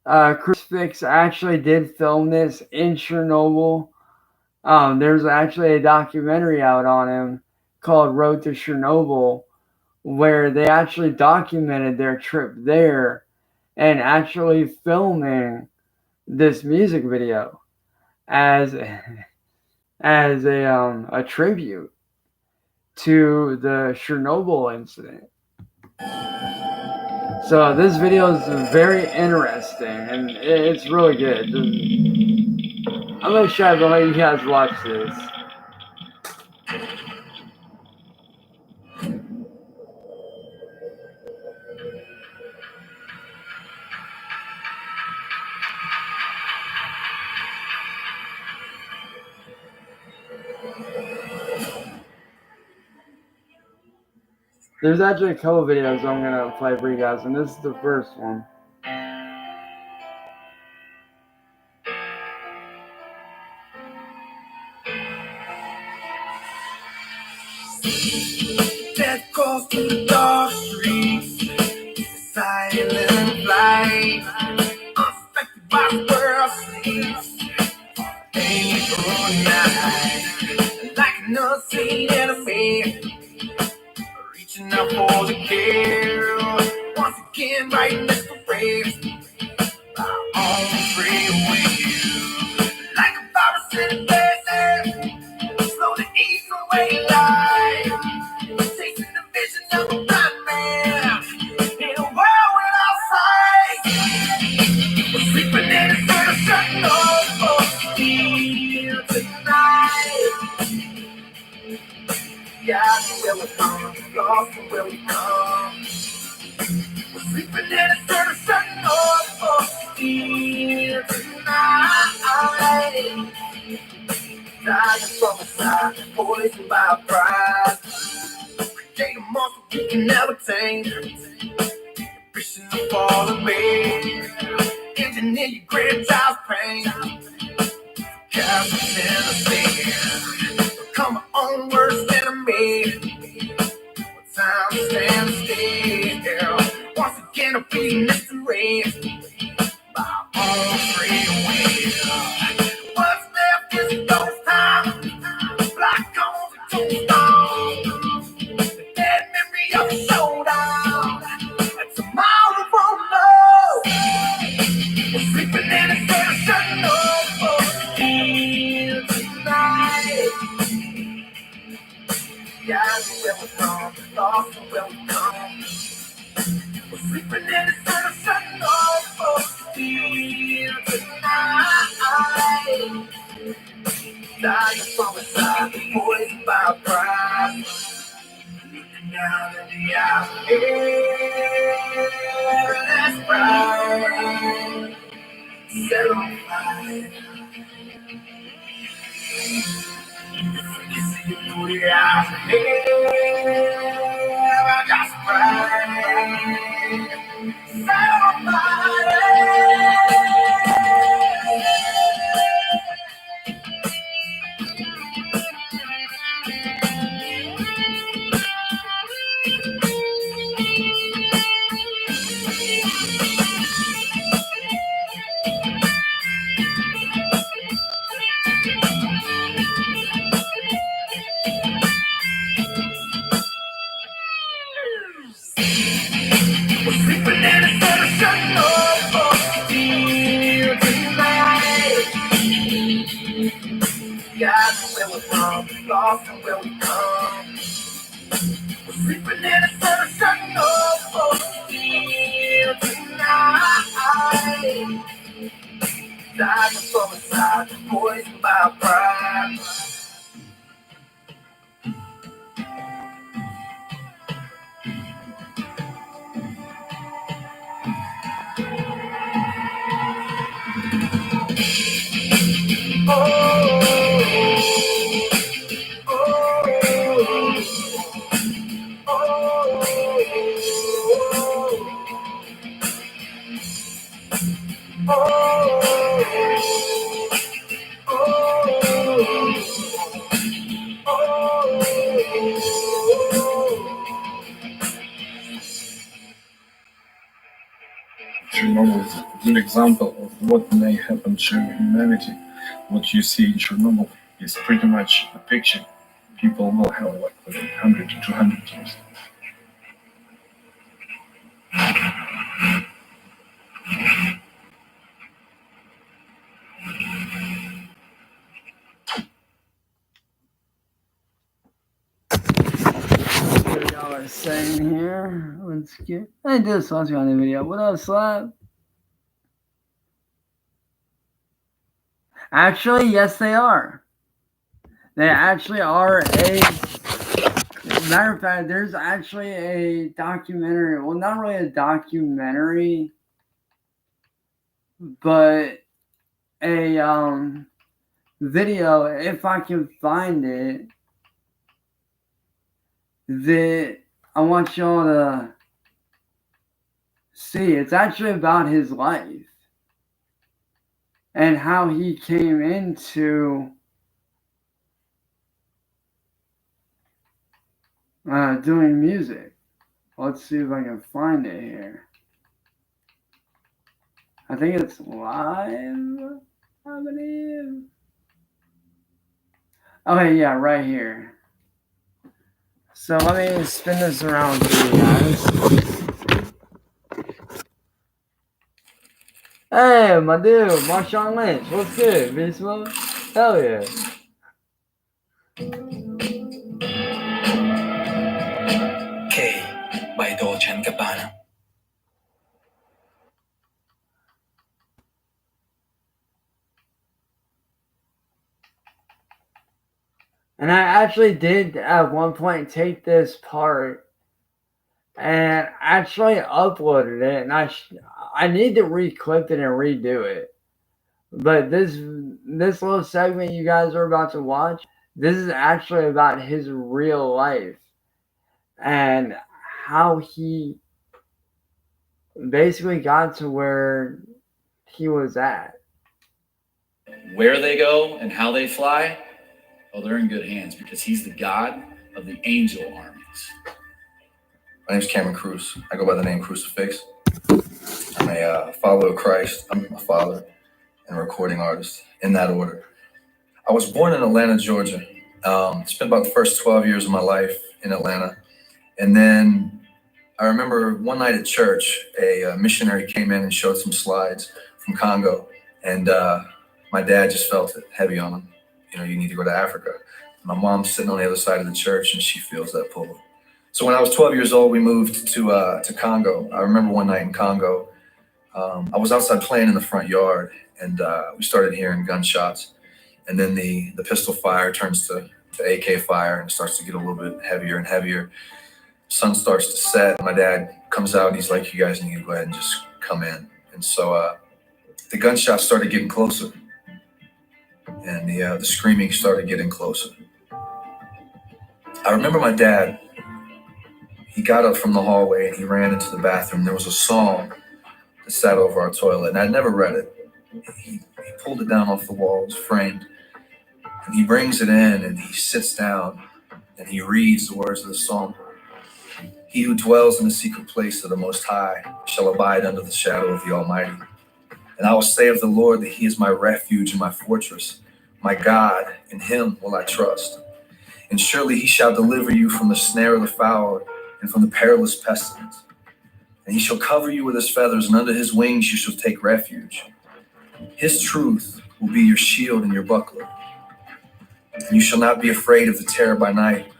Cyraxx actually did film this in Chernobyl. There's actually a documentary out on him called Road to Chernobyl, where they actually documented their trip there and actually filming this music video as a tribute to the Chernobyl incident. So this video is very interesting and it's really good. I'm gonna try to let you guys watch this. There's actually a couple videos I'm gonna play for you guys, and this is the first one. Death calls to the dark streets, silent flight, unsuspected by the world sleeps. April night, like an unseen enemy, reaching out for the kill. Once again, right next to race, on the freeway, like a virus in a desert, slowly eating away life. Chasing the vision of a blind man in a world without sight. We're sleeping in a sort of shutting off here tonight. Yeah, where we come, lost from where we come. We're sleeping in a sort of shutting off here tonight. Dying from inside, poisoned by pride. Create a monster we can never tame. Wishing to fall away. Engineer your great child's pain. Cast in the sand. Become my own worst enemy. Time to stand still. Once again, I'll be next to race. My own free will. What's left is ghost time. Black cones and tombstones. The dead memory of the showdown. And tomorrow won't know. We're sleeping in a sort of shutting off here tonight. Yeah, where we're from, lost from where we come. We're sleeping in a sort of shutting off here tonight. Dying from inside, poisoned by pride. Looking down in the eye, yeah, that's right. set on fire. You see it through the eyes of hell, I just pray. Set on fire. We're sleeping in a set of shutting off here tonight. God, where we're from, lost and where we come. We're sleeping in a set of shutting off here tonight. Dying from inside, poisoned by pride. Chernobyl is a good example of what may happen to humanity. What you see in Chernobyl is pretty much a picture people will have like within 100 to 200 years. What y'all are saying here? Let's get. I did a song on the video. What up, Slap? Actually, yes, they are. They actually are a. Matter of fact, there's actually a documentary. Well, not really a documentary, but a video, if I can find it, that I want y'all to see. It's actually about his life and how he came into doing music. Let's see if I can find it here. I think it's live, I believe. Okay, yeah, right here. So let me spin this around for you guys. Hey, my dude, Marshawn Lynch, what's good, Beast Mode? Hell yeah. And I actually did at one point take this part and actually uploaded it, and I need to reclip it and redo it. But this little segment you guys are about to watch, this is actually about his real life and how he basically got to where he was at. Where they go and how they fly, oh, they're in good hands because he's the God of the angel armies. My name's Cameron Cruz. I go by the name Crucifix. I'm a follower of Christ. I'm a father and a recording artist, in that order. I was born in Atlanta, Georgia. Spent about the first 12 years of my life in Atlanta. And then I remember one night at church, a missionary came in and showed some slides from Congo. And my dad just felt it heavy on him. You know, you need to go to Africa. My mom's sitting on the other side of the church and she feels that pull. So when I was 12 years old, we moved to Congo. I remember one night in Congo, I was outside playing in the front yard and we started hearing gunshots. And then the pistol fire turns to AK fire and starts to get a little bit heavier and heavier. Sun starts to set. My dad comes out and he's like, you guys need to go ahead and just come in. And so The gunshots started getting closer, and the screaming started getting closer. I remember my dad, he got up from the hallway and he ran into the bathroom. There was a song that sat over our toilet, and I'd never read it. He pulled it down off the wall, it was framed, and he brings it in and he sits down and he reads the words of the song. He who dwells in the secret place of the Most High shall abide under the shadow of the Almighty. And I will say of the Lord that he is my refuge and my fortress. My God, in him will I trust. And surely he shall deliver you from the snare of the fowler and from the perilous pestilence. And he shall cover you with his feathers, and under his wings you shall take refuge. His truth will be your shield and your buckler. And you shall not be afraid of the terror by night,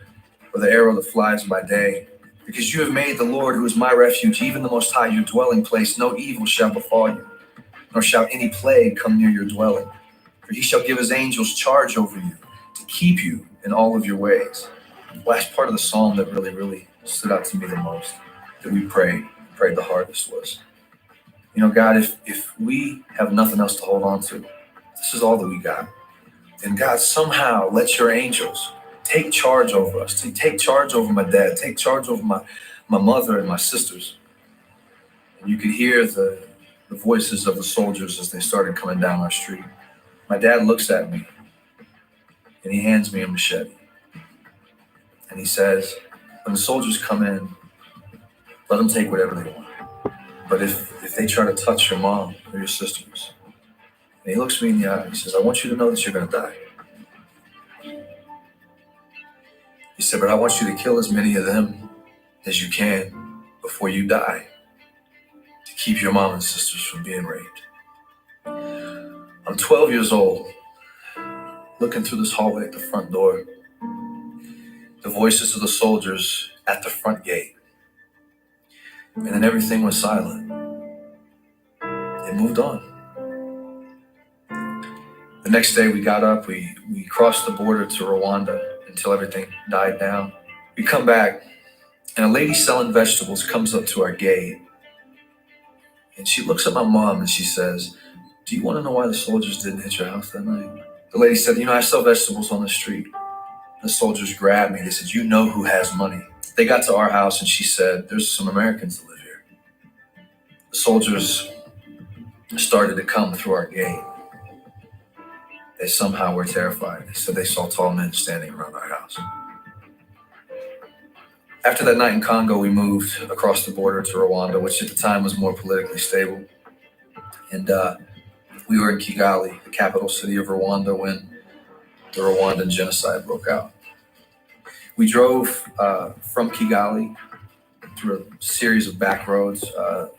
or the arrow that flies by day. Because you have made the Lord, who is my refuge, even the Most High, your dwelling place. No evil shall befall you, nor shall any plague come near your dwelling. For he shall give his angels charge over you, to keep you in all of your ways. The last part of the psalm that really stood out to me the most, that we prayed the hardest, was, God, if we have nothing else to hold on to, this is all that we got. And God, somehow let your angels take charge over us, take charge over my dad, take charge over my mother and my sisters. And you could hear the voices of the soldiers as they started coming down our street. My dad looks at me and he hands me a machete. And he says, when the soldiers come in, let them take whatever they want. But if they try to touch your mom or your sisters, and he looks me in the eye, he says, I want you to know that you're going to die. He said, but I want you to kill as many of them as you can before you die, to keep your mom and sisters from being raped. I'm 12 years old, looking through this hallway at the front door, the voices of the soldiers at the front gate. And then everything was silent. It moved on. The next day we got up, we crossed the border to Rwanda until everything died down. We come back, and a lady selling vegetables comes up to our gate. And she looks at my mom and she says, do you want to know why the soldiers didn't hit your house that night? The lady said, I sell vegetables on the street. The soldiers grabbed me. They said, you know who has money. They got to our house and she said, there's some Americans that live here. The soldiers started to come through our gate. They somehow were terrified. They said they saw tall men standing around our house. After that night in Congo, we moved across the border to Rwanda, which at the time was more politically stable. And we were in Kigali, the capital city of Rwanda, when the Rwandan genocide broke out. We drove from Kigali through a series of back roads to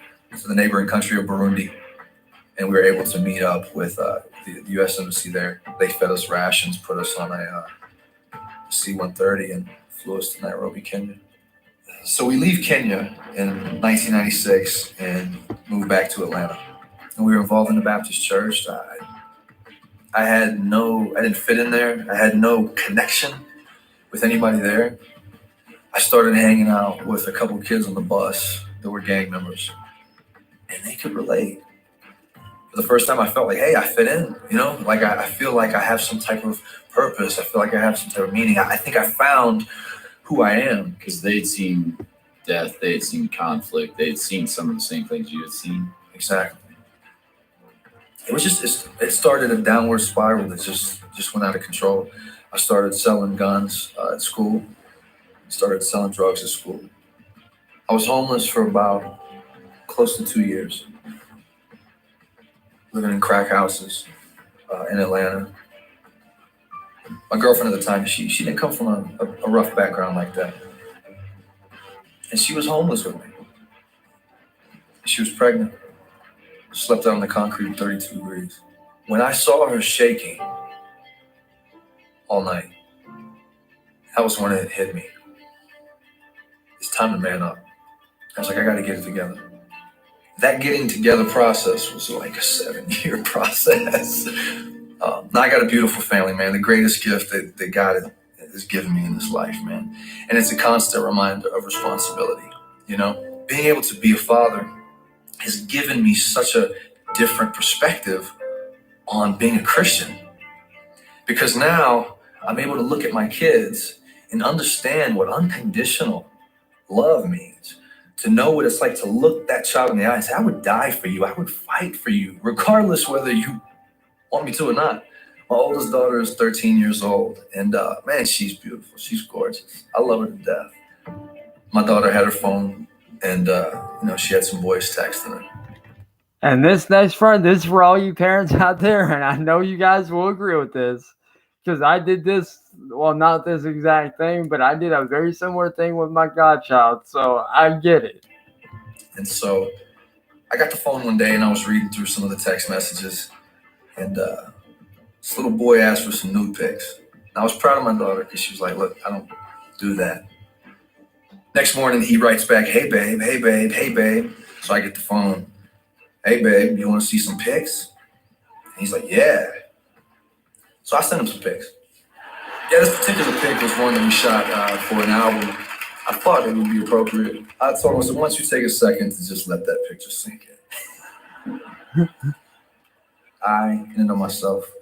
the neighboring country of Burundi. And we were able to meet up with the U.S. Embassy there. They fed us rations, put us on a C-130 and flew us to Nairobi, Kenya. So we leave Kenya in 1996 and move back to Atlanta. And we were involved in the Baptist church. I didn't fit in there. I had no connection with anybody there. I started hanging out with a couple kids on the bus that were gang members, and they could relate. For the first time, I felt like, hey, I fit in, like I feel like I have some type of purpose. I feel like I have some type of meaning. I think I found who I am. Because they'd seen death, they had seen conflict, they had seen some of the same things you had seen. Exactly. It was it started a downward spiral that just went out of control. I started selling guns at school, started selling drugs at school. I was homeless for about close to 2 years, living in crack houses in Atlanta. My girlfriend at the time, she didn't come from a rough background like that. And she was homeless with me. She was pregnant. Slept out on the concrete at 32 degrees. When I saw her shaking all night, that was when it hit me. It's time to man up. I was like, I got to get it together. That getting together process was like a 7-year process. Now I got a beautiful family, man. The greatest gift that God has given me in this life, man. And it's a constant reminder of responsibility. Being able to be a father has given me such a different perspective on being a Christian. Because now I'm able to look at my kids and understand what unconditional love means. To know what it's like to look that child in the eye and say, I would die for you. I would fight for you, regardless whether you want me to or not. My oldest daughter is 13 years old, and man, she's beautiful. She's gorgeous. I love her to death. My daughter had her phone, and she had some voice texting her. And this next part, this is for all you parents out there, and I know you guys will agree with this, because I did this, well, not this exact thing, but I did a very similar thing with my godchild, so I get it. And so I got the phone one day, and I was reading through some of the text messages, and this little boy asked for some nude pics. And I was proud of my daughter, because she was like, look, I don't do that. Next morning, he writes back, hey, babe, hey, babe, hey, babe. So I get the phone. Hey, babe, you want to see some pics? And he's like, yeah. So I sent him some pics. Yeah, this particular pic was one that we shot for an album. I thought it would be appropriate. I told him, so once you take a second to just let that picture sink in. I, in and of myself,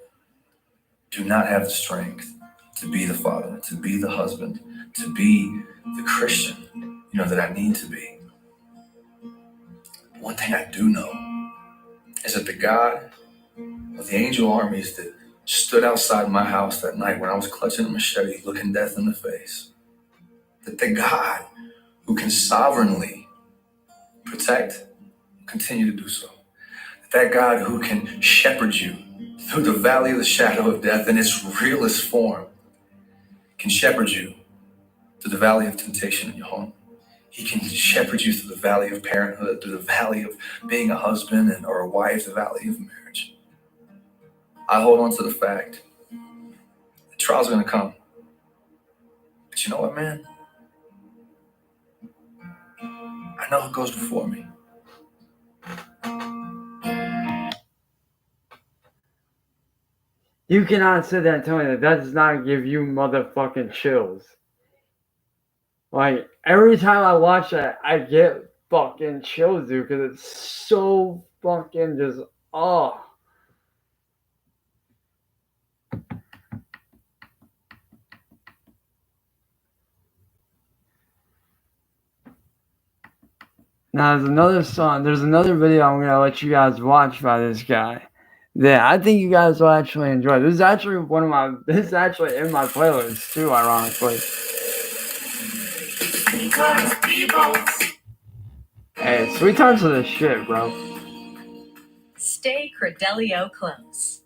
do not have the strength to be the father, to be the husband, to be the Christian, that I need to be. One thing I do know is that the God of the angel armies that stood outside my house that night when I was clutching a machete, looking death in the face, that the God who can sovereignly protect, continue to do so, that God who can shepherd you through the valley of the shadow of death in its realest form, can shepherd you through the valley of temptation in your home. He can shepherd you through the valley of parenthood, through the valley of being a husband or a wife, the valley of marriage. I hold on to the fact that trials are going to come. But you know what, man? I know who goes before me. You cannot sit there and tell me that does not give you motherfucking chills. Like, every time I watch that, I get fucking chills, dude, because it's so fucking just, oh. Now, there's another video I'm going to let you guys watch by this guy that I think you guys will actually enjoy. This is actually in my playlist, too, ironically. Hey, sweet times are the shit, bro. Stay Credelio close.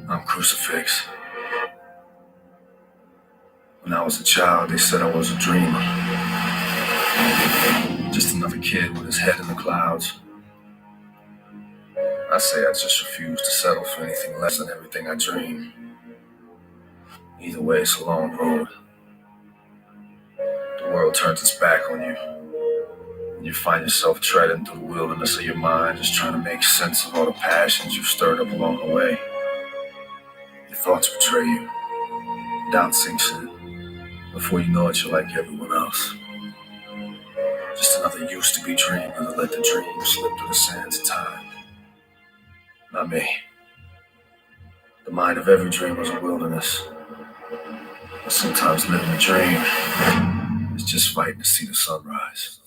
I'm Crucifix. When I was a child, they said I was a dreamer. Just another kid with his head in the clouds. I say I just refuse to settle for anything less than everything I dream. Either way, it's a long road. The world turns its back on you. And you find yourself treading through the wilderness of your mind, just trying to make sense of all the passions you've stirred up along the way. Your thoughts betray you. Doubt sinks in. Before you know it, you're like everyone else. Just another used-to-be dreamer that let the dream slip through the sands of time. Not me. The mind of every dreamer is a wilderness. But sometimes living a dream is just fighting to see the sunrise.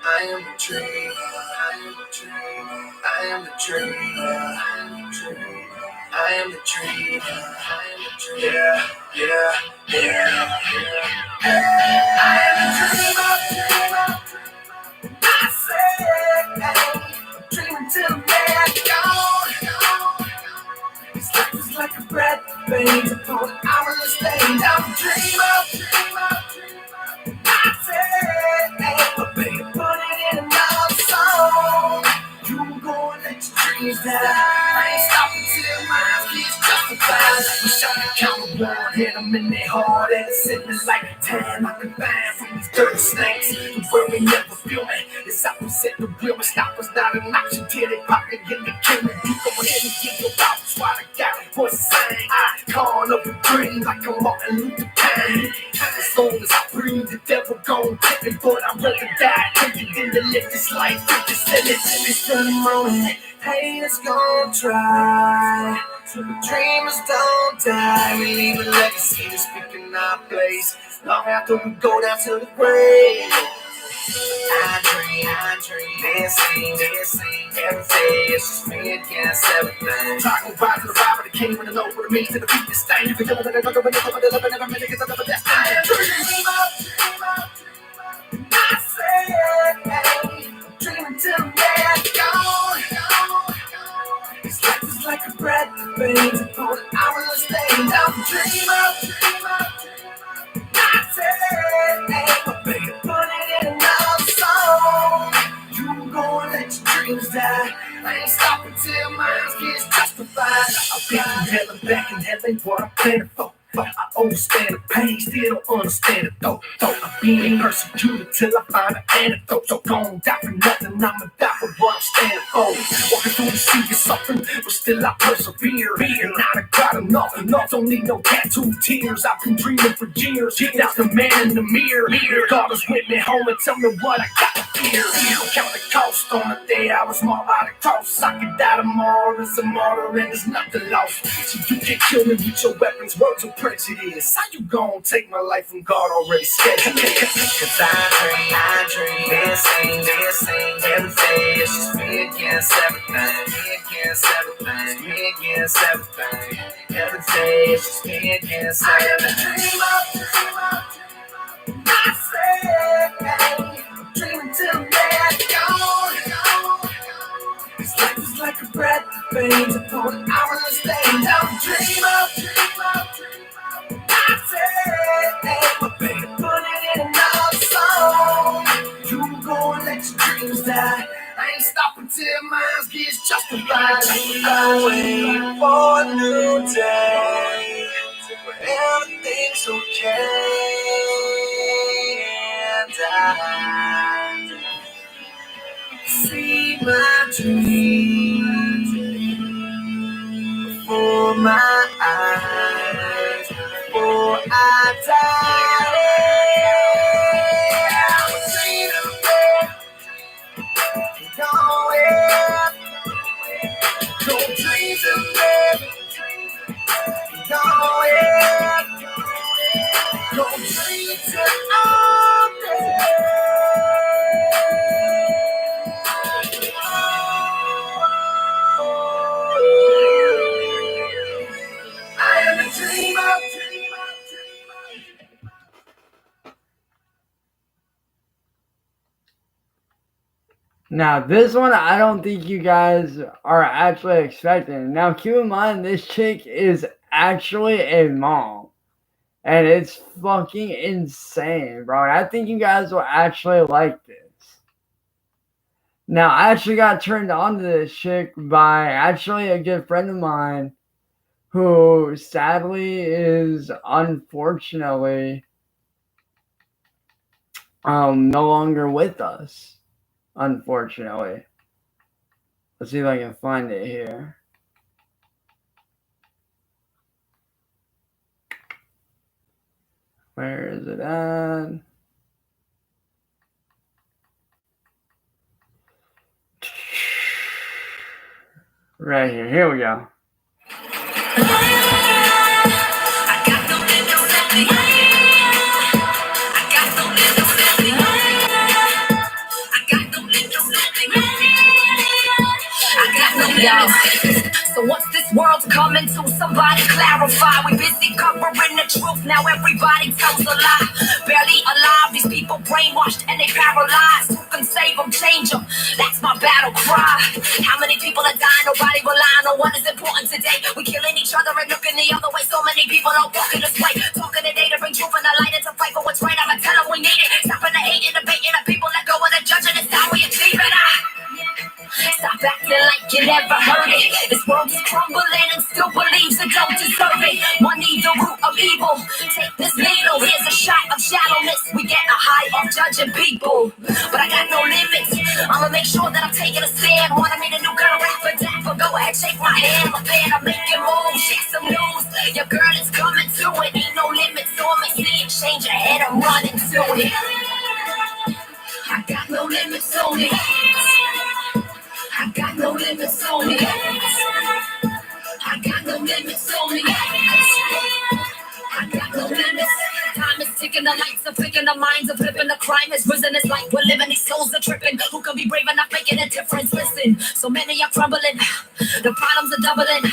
I am a dreamer, I am a dreamer, I am a dreamer, I am a dreamer, I am a dreamer, I am a dreamer, yeah. I am a dreamer, I say, I'm dreaming till the day I go. It's like a breath, baby, for an hourless day. I'm a dreamer, I say, but baby, put it in another song. You gonna let die. I ain't stopping till my eyes get justified. Wish I could count the one, hit them in their heart and send me like time I could find from these dirty snakes. The worry never feel me. It's opposite the real and stop us not an option till they pop it in the killing. You go ahead and get your thoughts while I got what's saying. I call up a dream like I'm Martin Luther King. As long as I breathe, the devil gon' take me, but I'd rather die quicker than to live this life. Just send it to me, still the moment. Haters gon' try, so the dreamers don't die. We leave a legacy to speak in our place, long after we go down to the grave. I dream, this ain't every day, it's just me against everything. Talking about to the vibe of the king with the low, what it means to defeat this thing. You can never let it go, never make it, never that's I dream up, I say, hey, dreaming till the man's gone. It's like a breath of veins upon an hourly stage. I'm dream up, I say, hey, but baby, put it in another song. You gon' let your dreams die. I ain't stopping till mine gets justified. I've been from hell and back in hell ain't what I'm planning for. I understand the pain, still don't understand it though. I'm being persecuted till I find an antidote. So don't die for nothing, I'ma die for what I'm standing for. Walking through the sea of suffering, but still I persevere. And I done got enough, don't need no tattooed tears. I've been dreaming for years, that's the man in the mirror. God is with me home and tell me what I got to fear. Count the cost on the day I was marked by the cross. I could die tomorrow as a martyr and there's nothing lost. So you can't kill me with your weapons, words of prejudice. How you gon' take my life when God already scheduled it? Cause I dream, this ain't every day. It's just me against everything, me against everything. Every day it's just me against everything. I say, hey, I'm dreaming till the man's gone. It's like a breath of veins upon an hourly stage. I'm dream up, I say, hey, but baby, put it in another song. You gon' let your dreams die. I ain't stopping till mine gets justified. I'm waiting for a new day where everything's okay. And I see my dreams before my eyes, before I die. No dreams of me, no dreams of me. I am a dreamer. Now, this one I don't think you guys are actually expecting. Now, keep in mind, this chick is actually a mom. And it's fucking insane, bro. I think you guys will actually like this. Now, I actually got turned on to this chick by actually a good friend of mine who sadly is unfortunately no longer with us. Unfortunately. Let's see if I can find it here. Where is it at? Right here. Here we go. So what's this world's coming to? Somebody clarify. We busy covering the truth. Now everybody tells a lie. Barely alive. These people brainwashed and they paralyzed. Who can save them? Change them. That's my battle cry. How many people are dying? Nobody will lie. No one is important today. We killing each other and looking the other way. So many people are walking this way. Talking today to bring truth and the light and to fight for what's right. I'ma tell them we need it. Stopping the hate and debating the people. Let go of the judging. It's how we achieve it. Stop acting like you never heard it. crumbling and still believes it don't deserve it. Money, the root of evil. Take this needle, here's a shot of shallowness. We get a high of judging people, but I got no limits. I'ma make sure that I'm taking a stand. Wanna meet a new kind of rapper, dapper? Go ahead, shake my hand. My fan, I'm making moves, shake some news. Your girl is coming to it. Ain't no limits on me. See it, change your head, I'm running to it. I got no limits on me. I got no limits on me. I got no limits on me. I got no limits. Time is ticking, the lights are flicking, the minds are flipping, the crime is risen. It's like we're living, these souls are tripping. Who can be brave enough making a difference? Listen, so many are crumbling, the problems are doubling.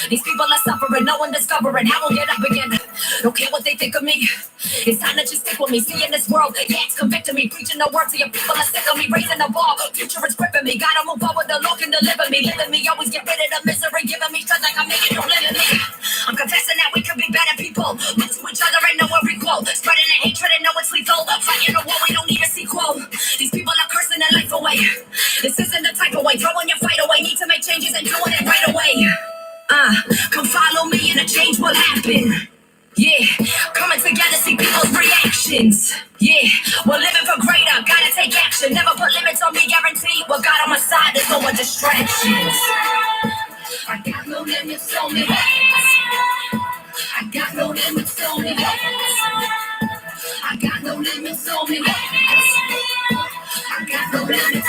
These people are suffering, no one discovering how we'll get up again. Don't care what they think of me. It's time that you stick with me. See in this world, yeah, it's convicting me. Preaching the word to your people are sick of me. Raising the bar, future is gripping me. Gotta move forward, the Lord can deliver me. Living me, always get rid of the misery. Giving me strength like I'm making no limit me. I'm confessing that we could be better people. Look to each other and know we're equal. Spreading the hatred and know it's lethal. Fighting a war, we don't need a sequel. These people are cursing their life away. This isn't the type of way. Throwing your fight away. Need to make changes and doing it right away. Come follow me and a change will happen. Yeah, coming together, see people's reactions. Yeah, we're living for greater, gotta take action. Never put limits on me, guaranteed. What got on my side, there's no more distractions. I got no limits on me. I got no limits on me. I got no limits on me. I got no limits.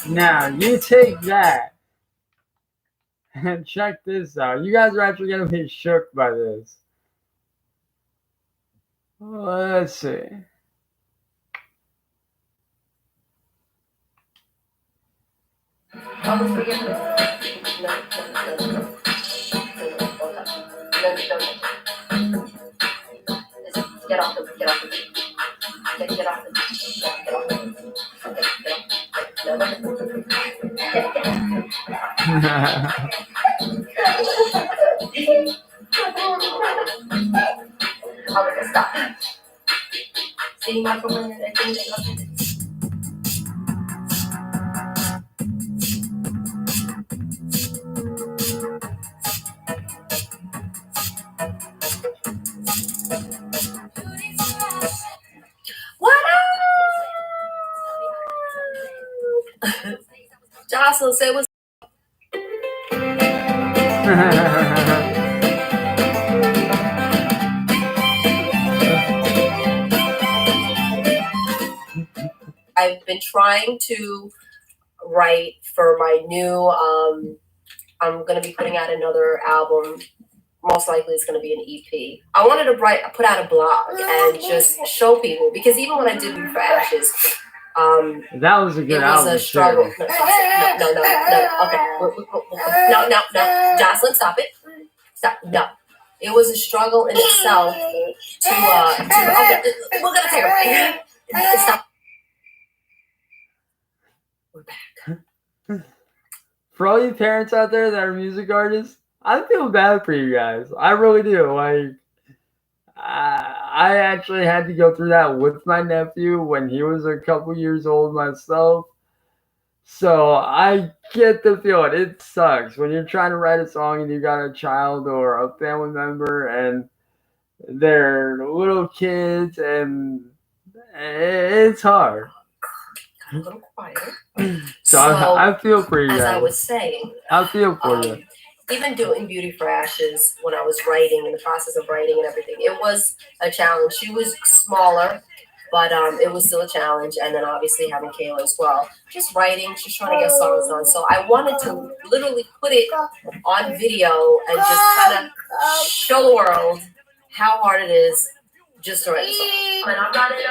Now, you take that and check this out. You guys are actually going to be shook by this. Let's see. Get off the get off the stop. See my phone and what up? Jocelyn, say what's I've been trying to write for my new I'm gonna be putting out another album. Most likely it's gonna be an EP. I wanted to put out a blog and just show people, because even when I did Beauty for Ashes, that was a good album. It was a struggle. No. Okay. No. Jocelyn, stop it. Stop. No. It was a struggle in itself to okay, we're gonna take a break. Stop. We're back. For all you parents out there that are music artists, I feel bad for you guys. I really do. Like, I actually had to go through that with my nephew when he was a couple years old myself. So I get the feeling. It sucks when you're trying to write a song and you got a child or a family member and they're little kids, and it's hard. A little quieter. So I feel for you guys. As I was saying, I feel for you. Even doing Beauty for Ashes, when I was writing, in the process of writing and everything, it was a challenge. She was smaller, but it was still a challenge. And then obviously having Kayla as well. Just writing, just trying to get songs done. So I wanted to literally put it on video and just kind of show the world how hard it is just to write a song. And I'm not in a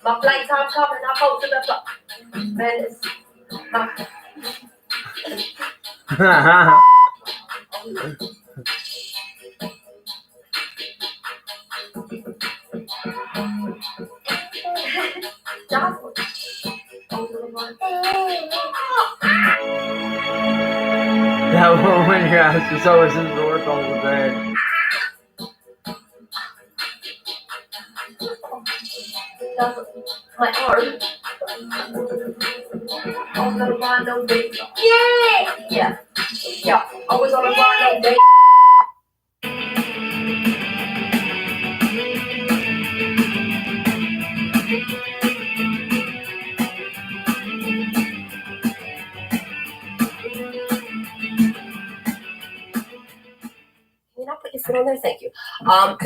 my flight time coming, I'm supposed to Yeah, when you ask us always in the work all the day. That's my arm. On the line, no date. Yay! Yeah. Yeah. Always on the line, no date. Can you not put your foot on there? Thank you. No.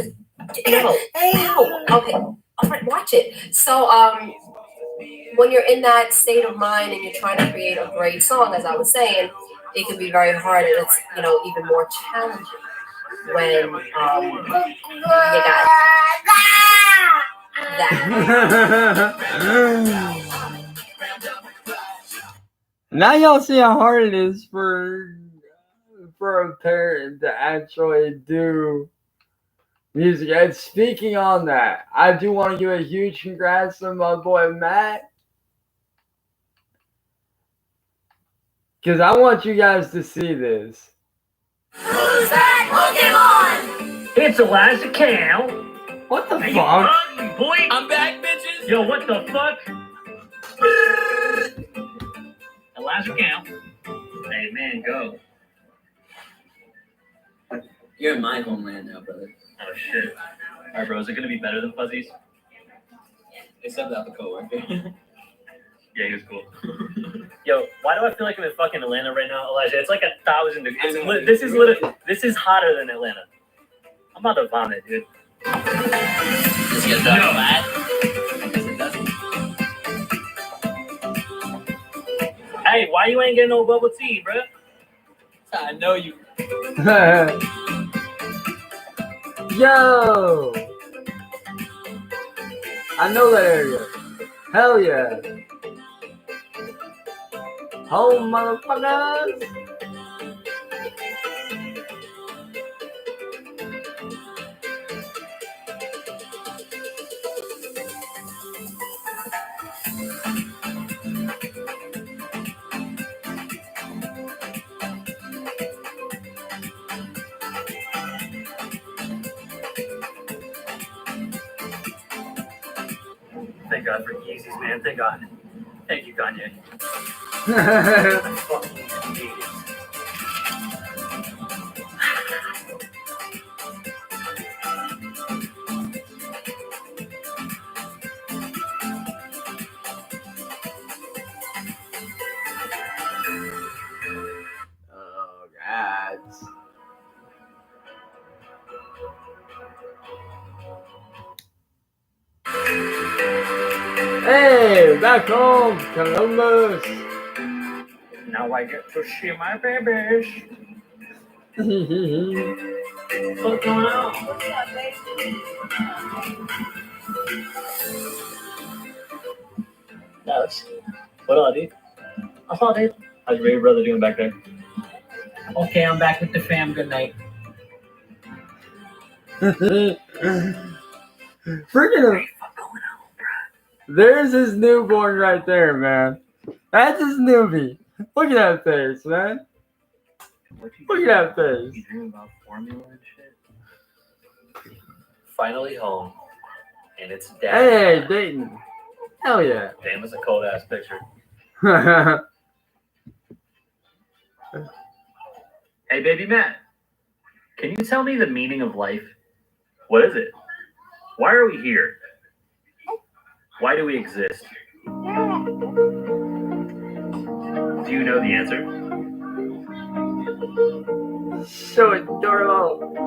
Okay. All right, watch it. So, when you're in that state of mind and you're trying to create a great song, as I was saying, it can be very hard, and it's even more challenging when you got that. Now y'all see how hard it is for a parent to actually do music. And speaking on that, I do want to give a huge congrats to my boy Matt, because I want you guys to see this. Who's that Pokemon? It's Elijah Cal. What the Hey, fuck? boy. I'm back, bitches. Yo, what the fuck? Elijah Cal. Hey, man, go. You're in my homeland now, brother. Oh, shit. All right, bro, is it going to be better than Fuzzies? Except that the coworker. Yeah, he was cool. Yo, why do I feel like I'm in fucking Atlanta right now, Elijah? It's like 1,000 degrees. This is hotter than Atlanta. I'm about to vomit, dude. Does it get that flat? Because it doesn't. Hey, why you ain't getting no bubble tea, bro? I know you. Yo! I know that area. Hell yeah. Home, motherfuckers! Thank God for Yeezys, man. Thank God. Thank you, Kanye. Fucking Yeezys. Oh, God. Hey, back home, Columbus. Now I get to see my babies. What's going on? What's up, baby? Alex. What up, dude? What's up, dude? How's your baby brother doing back there? Okay, I'm back with the fam. Good night. Freaking, there's his newborn right there, man. That's his newbie. Look at that face, man. Look at that face. You dream about formula and shit? Finally home. And it's dad. Hey, Dayton. Hell yeah. Damn, it's a cold ass picture. Hey, baby Matt. Can you tell me the meaning of life? What is it? Why are we here? Why do we exist? Do you know the answer? So adorable.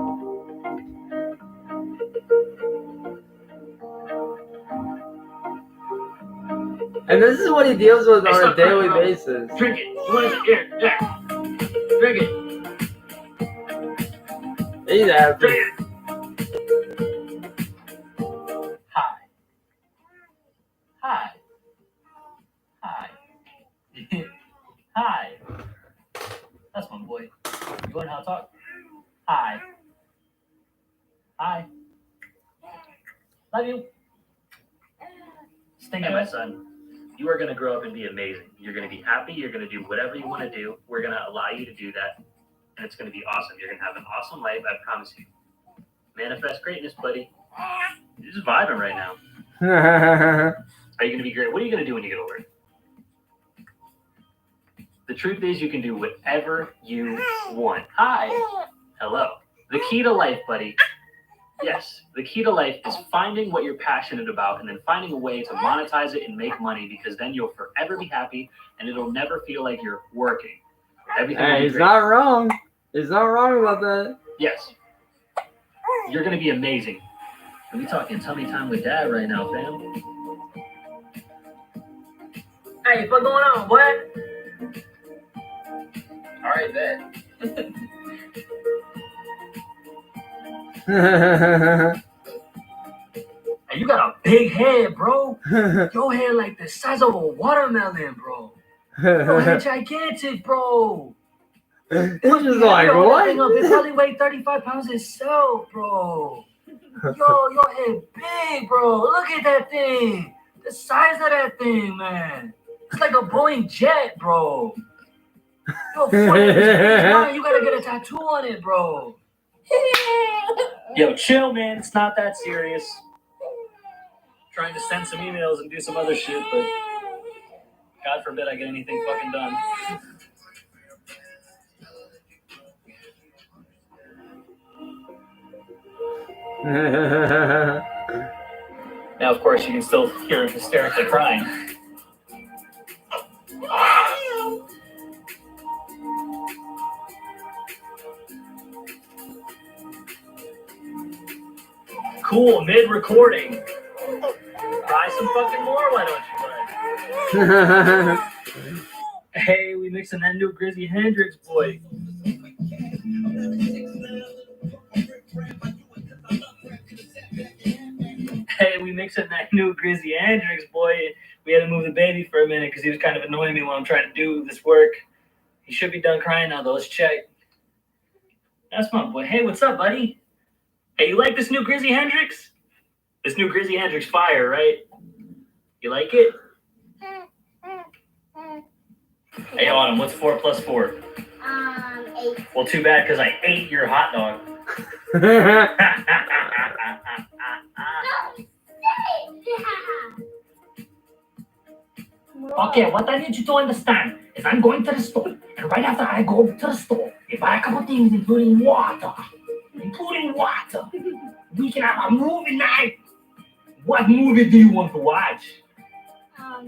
And this is what he deals with Hey, on a stop daily crying, bro. basis. Drink it. You want it? Here. Drink it. He's happy. Drink it. Hi. Hi. Hi. Hi. That's my boy. You want how to talk? Hi. Hi. Love you. Think of my son. You are going to grow up and be amazing. You're going to be happy. You're going to do whatever you want to do. We're going to allow you to do that. and it's going to be awesome. You're going to have an awesome life, I promise you. Manifest greatness, buddy. You're just vibing right now. Are you going to be great? What are you going to do when you get older? The truth is, you can do whatever you want. Hi. Hello. The key to life, buddy. Yes, the key to life is finding what you're passionate about and then finding a way to monetize it and make money, because then you'll forever be happy and it'll never feel like you're working. Everything will be Hey, he's great. not wrong. He's not wrong about that. Yes. You're going to be amazing. We talking tummy time with dad right now, fam. Hey, what's going on, boy? All right, then. Hey, you got a big head, bro. Your head like the size of a watermelon, bro. Your head gigantic, bro. It's just like, what? It probably weighed 35 pounds itself, bro. Yo, your head big, bro. Look at that thing. The size of that thing, man. It's like a Boeing jet, bro. Yo, you gotta get a tattoo on it, bro. Yo, chill, man. It's not that serious. Trying to send some emails and do some other shit, but God forbid I get anything fucking done. Now, of course, you can still hear him hysterically crying. Cool, mid-recording. Buy some fucking more, why don't you, bud? Hey, we mixing that new Grizzy Hendrix, boy. Hey, we mixing that new Grizzy Hendrix, boy. We had to move the baby for a minute because he was kind of annoying me while I'm trying to do this work. He should be done crying now, though. Let's check. That's my boy. Hey, what's up, buddy? Hey, you like this new Grizzy Hendrix? This new Grizzy Hendrix fire, right? You like it? Hey, Autumn, what's 4 plus 4? 8. Well, too bad, because I ate your hot dog. Okay, what I need you to understand is I'm going to the store, and right after I go to the store, if I buy a couple things, including water, we can have a movie night. What movie do you want to watch?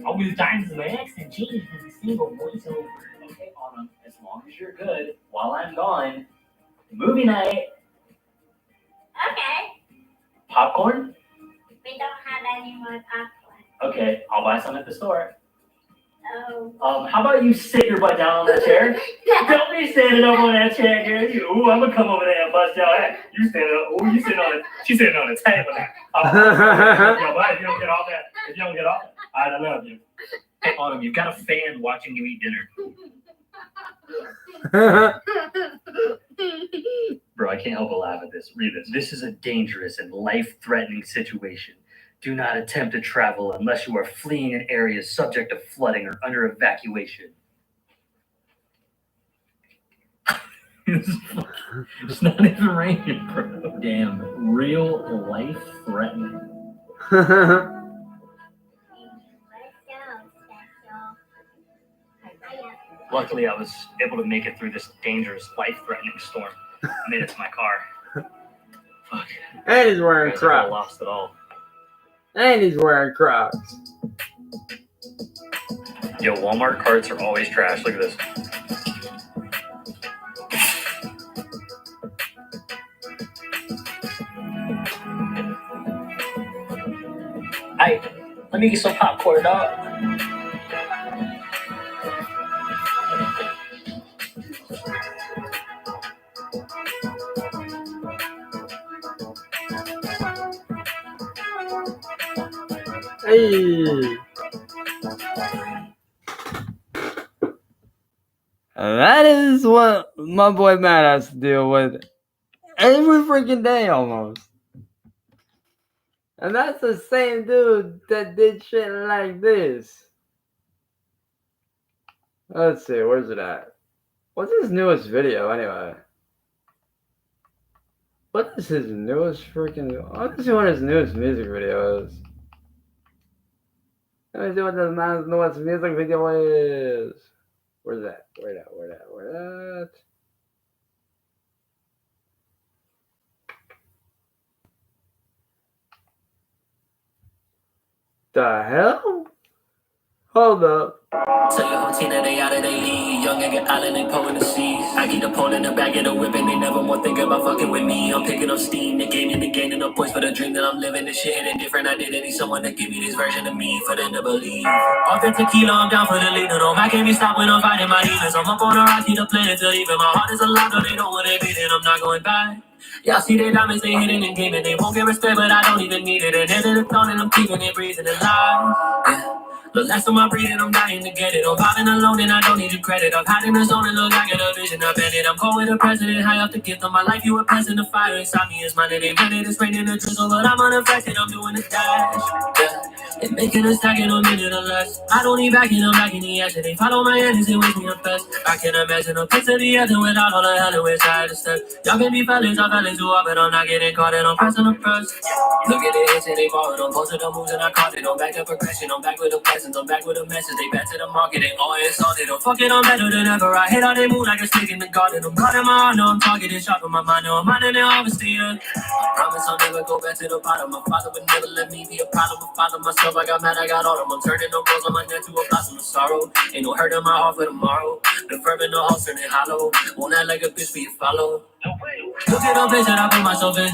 Always Diamonds and X and Cheese is a single voiceover. Okay, Autumn, as long as you're good while I'm gone, movie night. Okay. Popcorn? We don't have any more popcorn. Okay, I'll buy some at the store. Oh. How about you sit your butt down on that chair? Don't be standing up on that chair, girl. Ooh, I'm gonna come over there and bust your ass. You standing up. Ooh, you sitting on it. She's sitting on the table now. Yo, but if you don't get off that, I love you. Hey, Autumn, you've got a fan watching you eat dinner. Bro, I can't help but laugh at this. Read this. This is a dangerous and life-threatening situation. Do not attempt to travel unless you are fleeing an area subject to flooding or under evacuation. It's not even raining, bro. Damn, real life threatening. Luckily, I was able to make it through this dangerous, life-threatening storm. I made it to my car. Fuck. And he's wearing Crocs. Lost it all. And he's wearing Crocs. Yo, Walmart carts are always trash. Look at this. Hey, let me get some popcorn, dog. Hey. That is what my boy Matt has to deal with every freaking day almost. And that's the same dude that did shit like this. Let's see, where's it at? What's his newest video anyway? What is his newest freaking? I want to see what his newest music video is. Let me see what this man's newest music video is. Where's that? Where that? The hell? Hold up. So your whole team that they out of they league. Young nigga island, they pulling the seas. I get a pole in the back of the whip and they never more think about fucking with me. I'm picking up steam, they gaining the points for the dream that I'm living. This shit hitting different. I didn't need someone to give me this version of me for them to believe. Off the tequila, I'm down for the lead. No, I can't be stopped when I'm fighting my demons. I'm up on a rock, the planet to leave. And my heart is alive, though they don't want to beat it. I'm not going back. Y'all see the diamonds, they hidden in game and they won't get respect, but I don't even need it. And into the throne and I'm keeping it breathing alive. Yeah. The last time I breathe it, I'm dying to get it. I'm vibing alone and I don't need your credit. I'm hiding the zone and look like a vision. I've been it. I'm going with the president, high off the gift of my life. You were present, the fire inside me is mine. It ain't running, it's raining, the drizzle, but I'm unaffected. I'm doing the dash. Yeah. They making a stack in a minute or less. I don't need backing, I'm back in the action. They follow my edges and wish me the best. I can imagine a place to the edge and without all the hell in which I had to step. Y'all can be fellas, I'm fellas who are, but I'm not getting caught and I'm pressing the press. Look at the hits and they borrowed. I'm posted the moves and I caught it. I'm back to progression. I'm back with the presence. I'm back with the message. They back to the market. They all insulted. I'm fucking on better than ever. I hit all they move like a snake in the garden. I'm guarding my heart. No, I'm targeted. Sharp in my mind. No, I'm minding it obviously. I promise I'll never go back to the bottom. My father would never let me be a problem. I father myself. I got mad. I got autumn. I'm turning the rose on my neck to a blossom of sorrow. Ain't no hurt in my heart for tomorrow. The verb in the house turning hollow. Won't act like a bitch for you follow. Look at the place that I put myself in.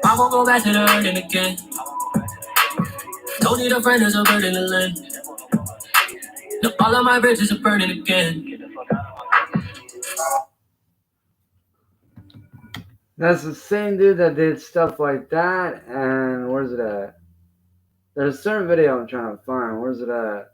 I won't go back to the hurting again. Don't need a friend, there's a burden to lend. Now all of my bridges are burning again. That's the same dude that did stuff like that. And where's it at? There's a certain video I'm trying to find. Where's it at?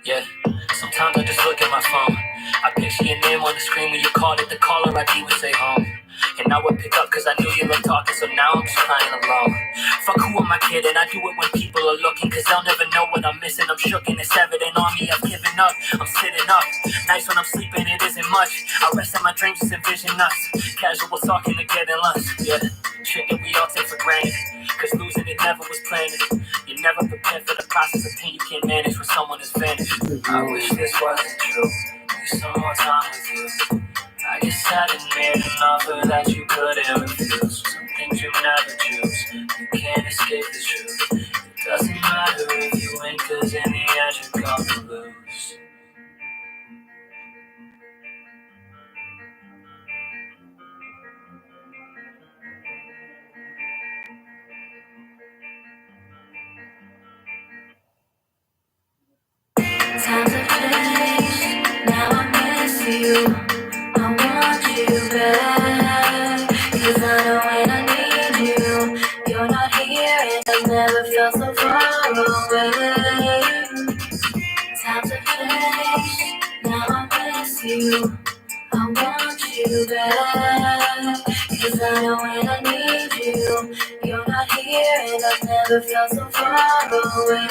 Yeah, sometimes I just look at my phone. I picture your name on the screen when you called it. The caller ID would say home. And I would pick up cause I knew you loved talking, so now I'm just crying alone. Fuck who am I kidding? I do it when people are looking, cause they'll never know what I'm missing. I'm shook and it's evident on me, I've given up. I'm sitting up, nights when I'm sleeping it isn't much. I rest in my dreams, just envision us. Casual talking to get in lunch, yeah. Shit that we all take for granted, cause losing it never was planned. You're never prepared for the process of pain you can't manage when someone is vanished. I wish this wasn't true, need some more time with you. I guess I didn't made an offer that you couldn't refuse. Some things you never choose, you can't escape the truth. It doesn't matter if you win, cause in the end you're gonna lose. Times have changed, now I miss you. I want you back, cause I know when I need you, you're not here and I've never felt so far away. Times have changed, now I miss you. I want you back, cause I know when I need you, you're not here and I've never felt so far away.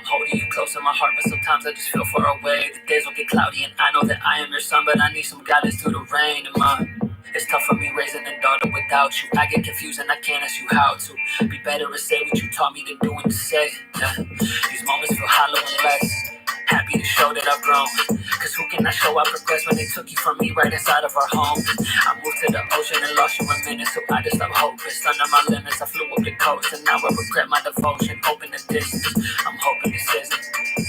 Holding you close in my heart, but sometimes I just feel far away. The days will get cloudy and I know that I am your son, but I need some guidance through the rain. It's tough for me raising a daughter without you. I get confused and I can't ask you how to be better and say what you taught me to do and to say. Yeah. These moments feel hollow and less happy to show that I've grown. Cause who can I show I progress when they took you from me right inside of our home? I moved to the ocean and lost you in minutes, so I just stopped hoping. Under my limits, I flew up the coast and now I regret my devotion. Hoping this distance, I'm hoping this isn't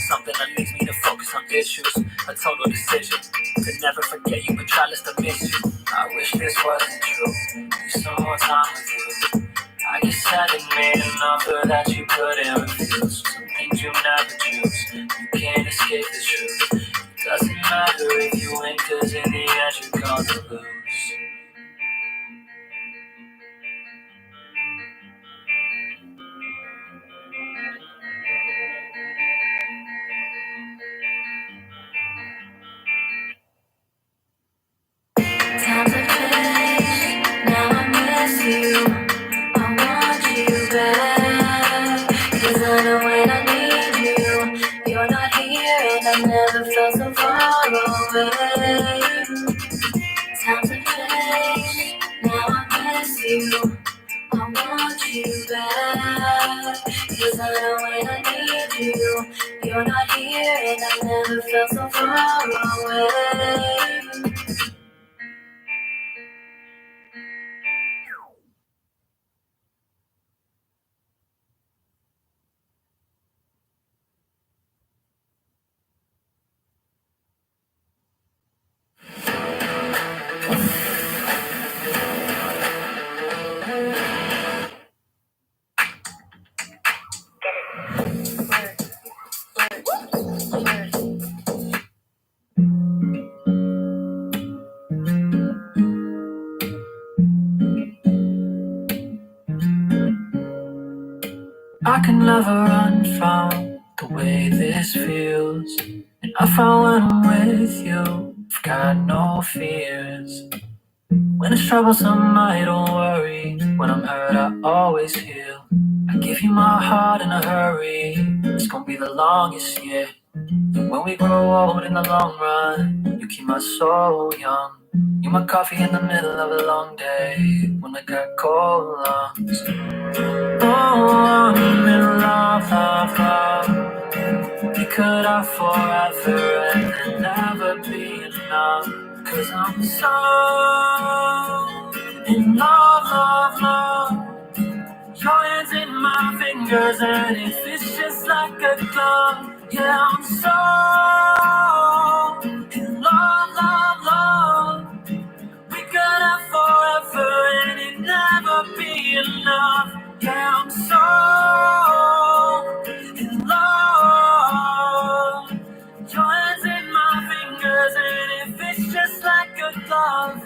something that leads me to focus on issues. A total decision to never forget you, but try less to miss you. I wish this wasn't true, need some more time with you. I guess I didn't made an offer that you couldn't refuse. Some things you never choose, you can't escape the truth. matter if you ain't, cause in the end you're gonna lose. Times have changed, now I miss you. I want you back, cause I know when I need you, you're not here and I never felt so far away. Times have changed, now I miss you. I want you back, cause I know when I need you, you're not here and I never felt so far away. I can never run from the way this feels, and I found when I'm with you, I've got no fears. When it's troublesome, I don't worry. When I'm hurt, I always heal. I give you my heart in a hurry. It's gonna be the longest year. And when we grow old in the long run, you keep my soul young. You're my coffee in the middle of a long day when I got cold lungs. Oh, I'm in love, love, love. We could have forever and then never be enough. Cause I'm so in love, love, love. Your hands in my fingers and it fits just like a glove. Yeah, I'm so in love, love, love. We could have forever and it never be enough. Yeah, I'm so in love. Your hands in my fingers and it fits just like a glove.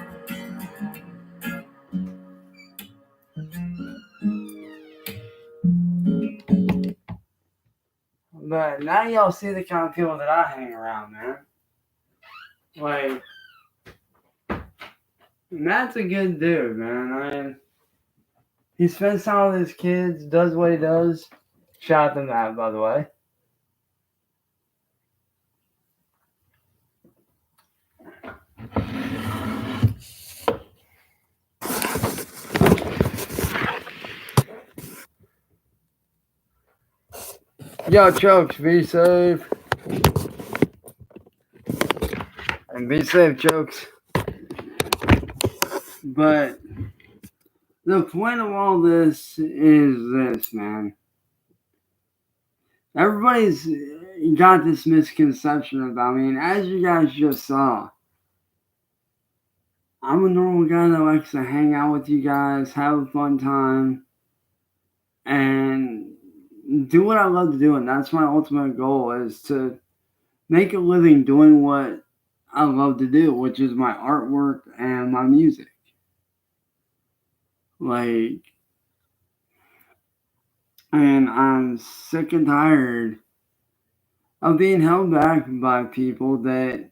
But now y'all see the kind of people that I hang around, man. Like, Matt's a good dude, man. I mean, he spends time with his kids, does what he does. Shout out to Matt, by the way. Yo, Chokes, be safe. And be safe, Chokes. But the point of all this is this, man. Everybody's got this misconception about me, and as you guys just saw, I'm a normal guy that likes to hang out with you guys, have a fun time, and do what I love to do. And that's my ultimate goal, is to make a living doing what I love to do, which is my artwork and my music. Like, and I'm sick and tired of being held back by people that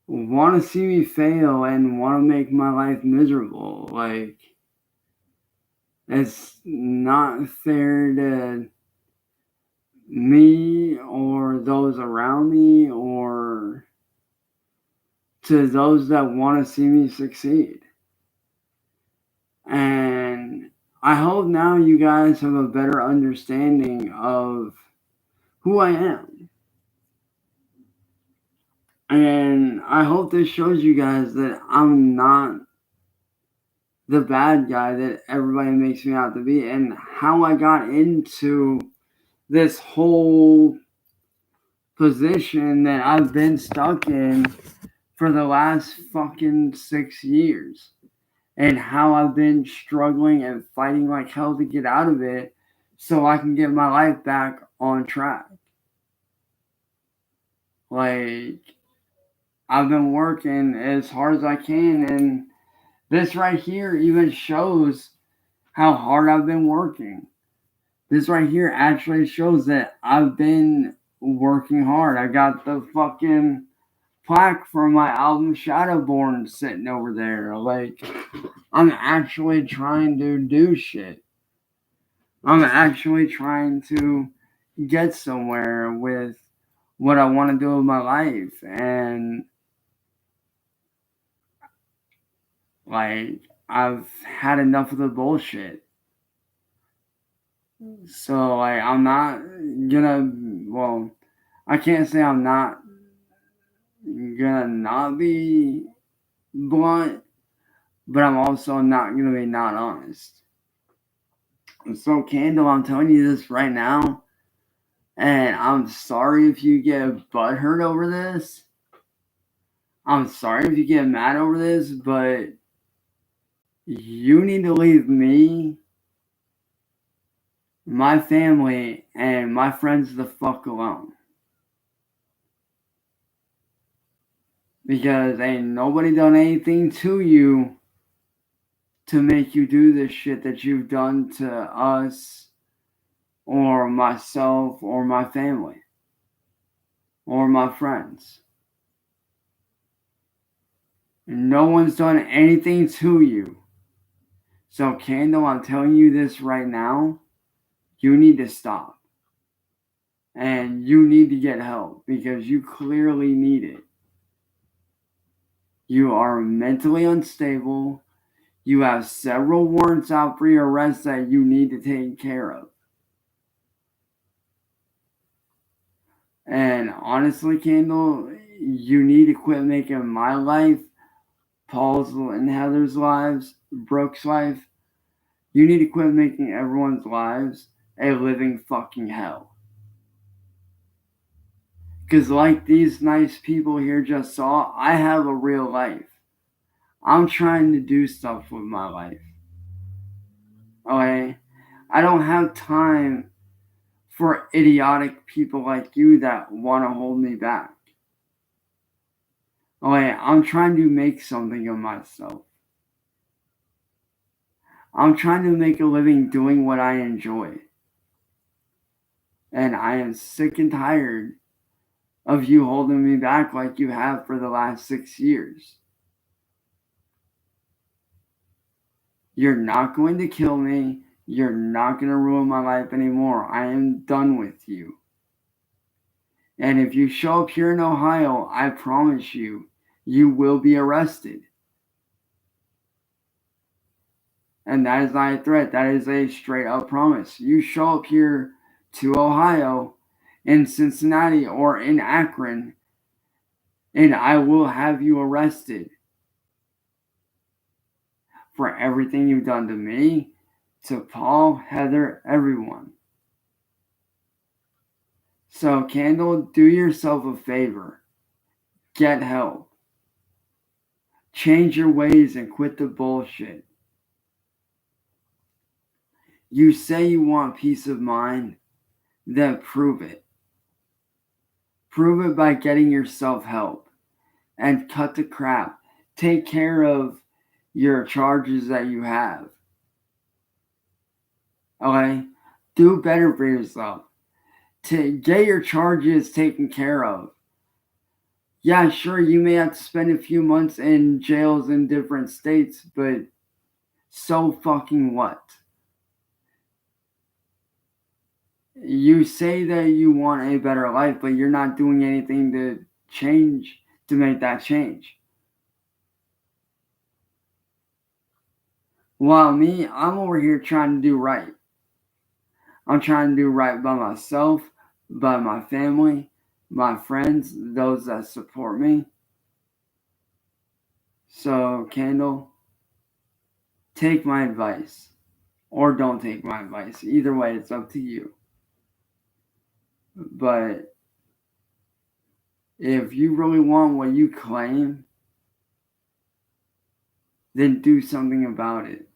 want to see me fail and want to make my life miserable. Like, it's not fair to me or those around me or to those that want to see me succeed. And I hope now you guys have a better understanding of who I am. And I hope this shows you guys that I'm not the bad guy that everybody makes me out to be, and how I got into this whole position that I've been stuck in for the last fucking 6 years, and how I've been struggling and fighting like hell to get out of it so I can get my life back on track. Like, I've been working as hard as I can, and this right here even shows how hard I've been working. This right here actually shows that I've been working hard. I got the fucking plaque for my album Shadowborn sitting over there. Like, I'm actually trying to do shit. I'm actually trying to get somewhere with what I want to do with my life. And, like, I've had enough of the bullshit. So, like, I'm not gonna, well, I can't say I'm not gonna not be blunt, but I'm also not gonna be not honest. So, Candle, I'm telling you this right now, and I'm sorry if you get butthurt over this. I'm sorry if you get mad over this, but you need to leave me, my family, and my friends the fuck alone. Because ain't nobody done anything to you to make you do this shit that you've done to us, or myself, or my family, or my friends. No one's done anything to you. So, Candle, I'm telling you this right now. You need to stop. And you need to get help because you clearly need it. You are mentally unstable. You have several warrants out for your arrest that you need to take care of. And honestly, Candle, you need to quit making my life, Paul's and Heather's lives, Brooke's life. You need to quit making everyone's lives a living fucking hell. Because like these nice people here just saw, I have a real life. I'm trying to do stuff with my life. Okay? I don't have time for idiotic people like you that want to hold me back. Okay? I'm trying to make something of myself. I'm trying to make a living doing what I enjoy. And I am sick and tired of you holding me back like you have for the last 6 years. You're not going to kill me. You're not going to ruin my life anymore. I am done with you. And if you show up here in Ohio, I promise you, you will be arrested. And that is not a threat. That is a straight up promise. You show up here to Ohio, in Cincinnati, or in Akron, and I will have you arrested for everything you've done to me, to Paul, Heather, everyone. So, Candle, do yourself a favor. Get help. Change your ways and quit the bullshit. You say you want peace of mind, then prove it. Prove it by getting yourself help and cut the crap. Take care of your charges that you have. Okay? Do better for yourself. To get your charges taken care of. Yeah, sure, you may have to spend a few months in jails in different states, but so fucking what? You say that you want a better life, but you're not doing anything to change, to make that change. While me, I'm over here trying to do right. I'm trying to do right by myself, by my family, my friends, those that support me. So, Candle, take my advice. Or don't take my advice. Either way, it's up to you. But if you really want what you claim, then do something about it.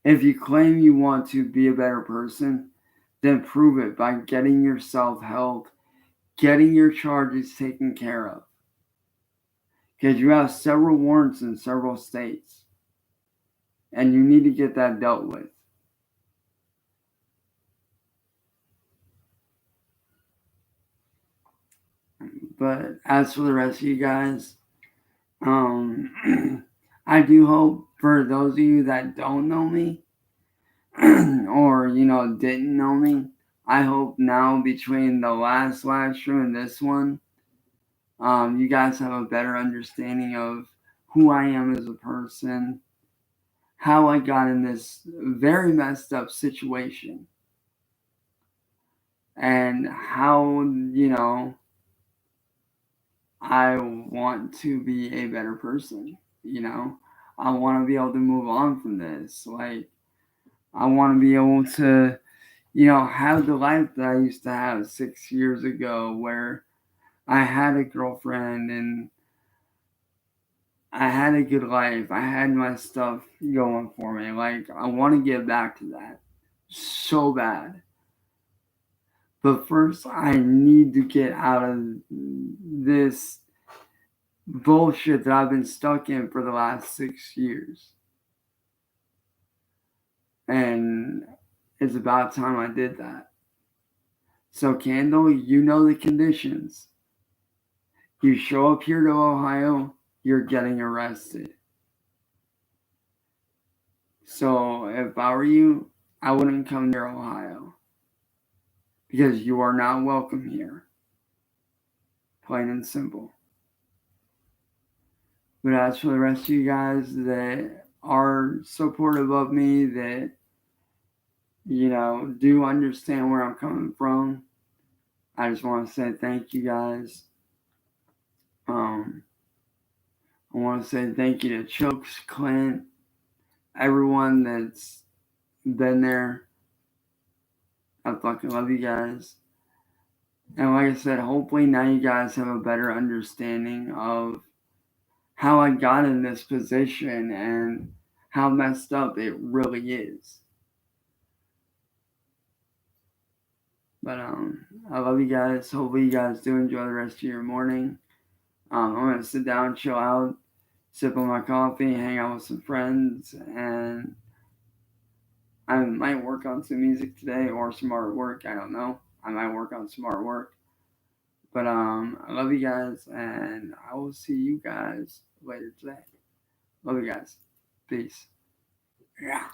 If you claim you want to be a better person, then prove it by getting yourself help, getting your charges taken care of. Because you have several warrants in several states. And you need to get that dealt with. But as for the rest of you guys, I do hope for those of you that don't know me, or, didn't know me, I hope now between the last live stream and this one, you guys have a better understanding of who I am as a person, how I got in this very messed up situation, and how, I want to be a better person, I want to be able to move on from this. Like, I want to be able to, have the life that I used to have 6 years ago where I had a girlfriend and I had a good life. I had my stuff going for me. Like, I want to get back to that so bad. But first, I need to get out of this bullshit that I've been stuck in for the last 6 years. And it's about time I did that. So, Candle, you know the conditions. You show up here to Ohio, you're getting arrested. So, if I were you, I wouldn't come near Ohio. Because you are not welcome here. Plain and simple. But as for the rest of you guys that are supportive of me, that, do understand where I'm coming from, I just want to say thank you guys. I want to say thank you to Chokes, Clint, everyone that's been there. I fucking love you guys. And like I said, hopefully now you guys have a better understanding of how I got in this position and how messed up it really is. But I love you guys. Hopefully you guys do enjoy the rest of your morning. I'm going to sit down, chill out, sip on my coffee, hang out with some friends, and I might work on some music today or some artwork. I don't know. I might work on some artwork. But I love you guys, and I will see you guys later today. Love you guys. Peace. Yeah.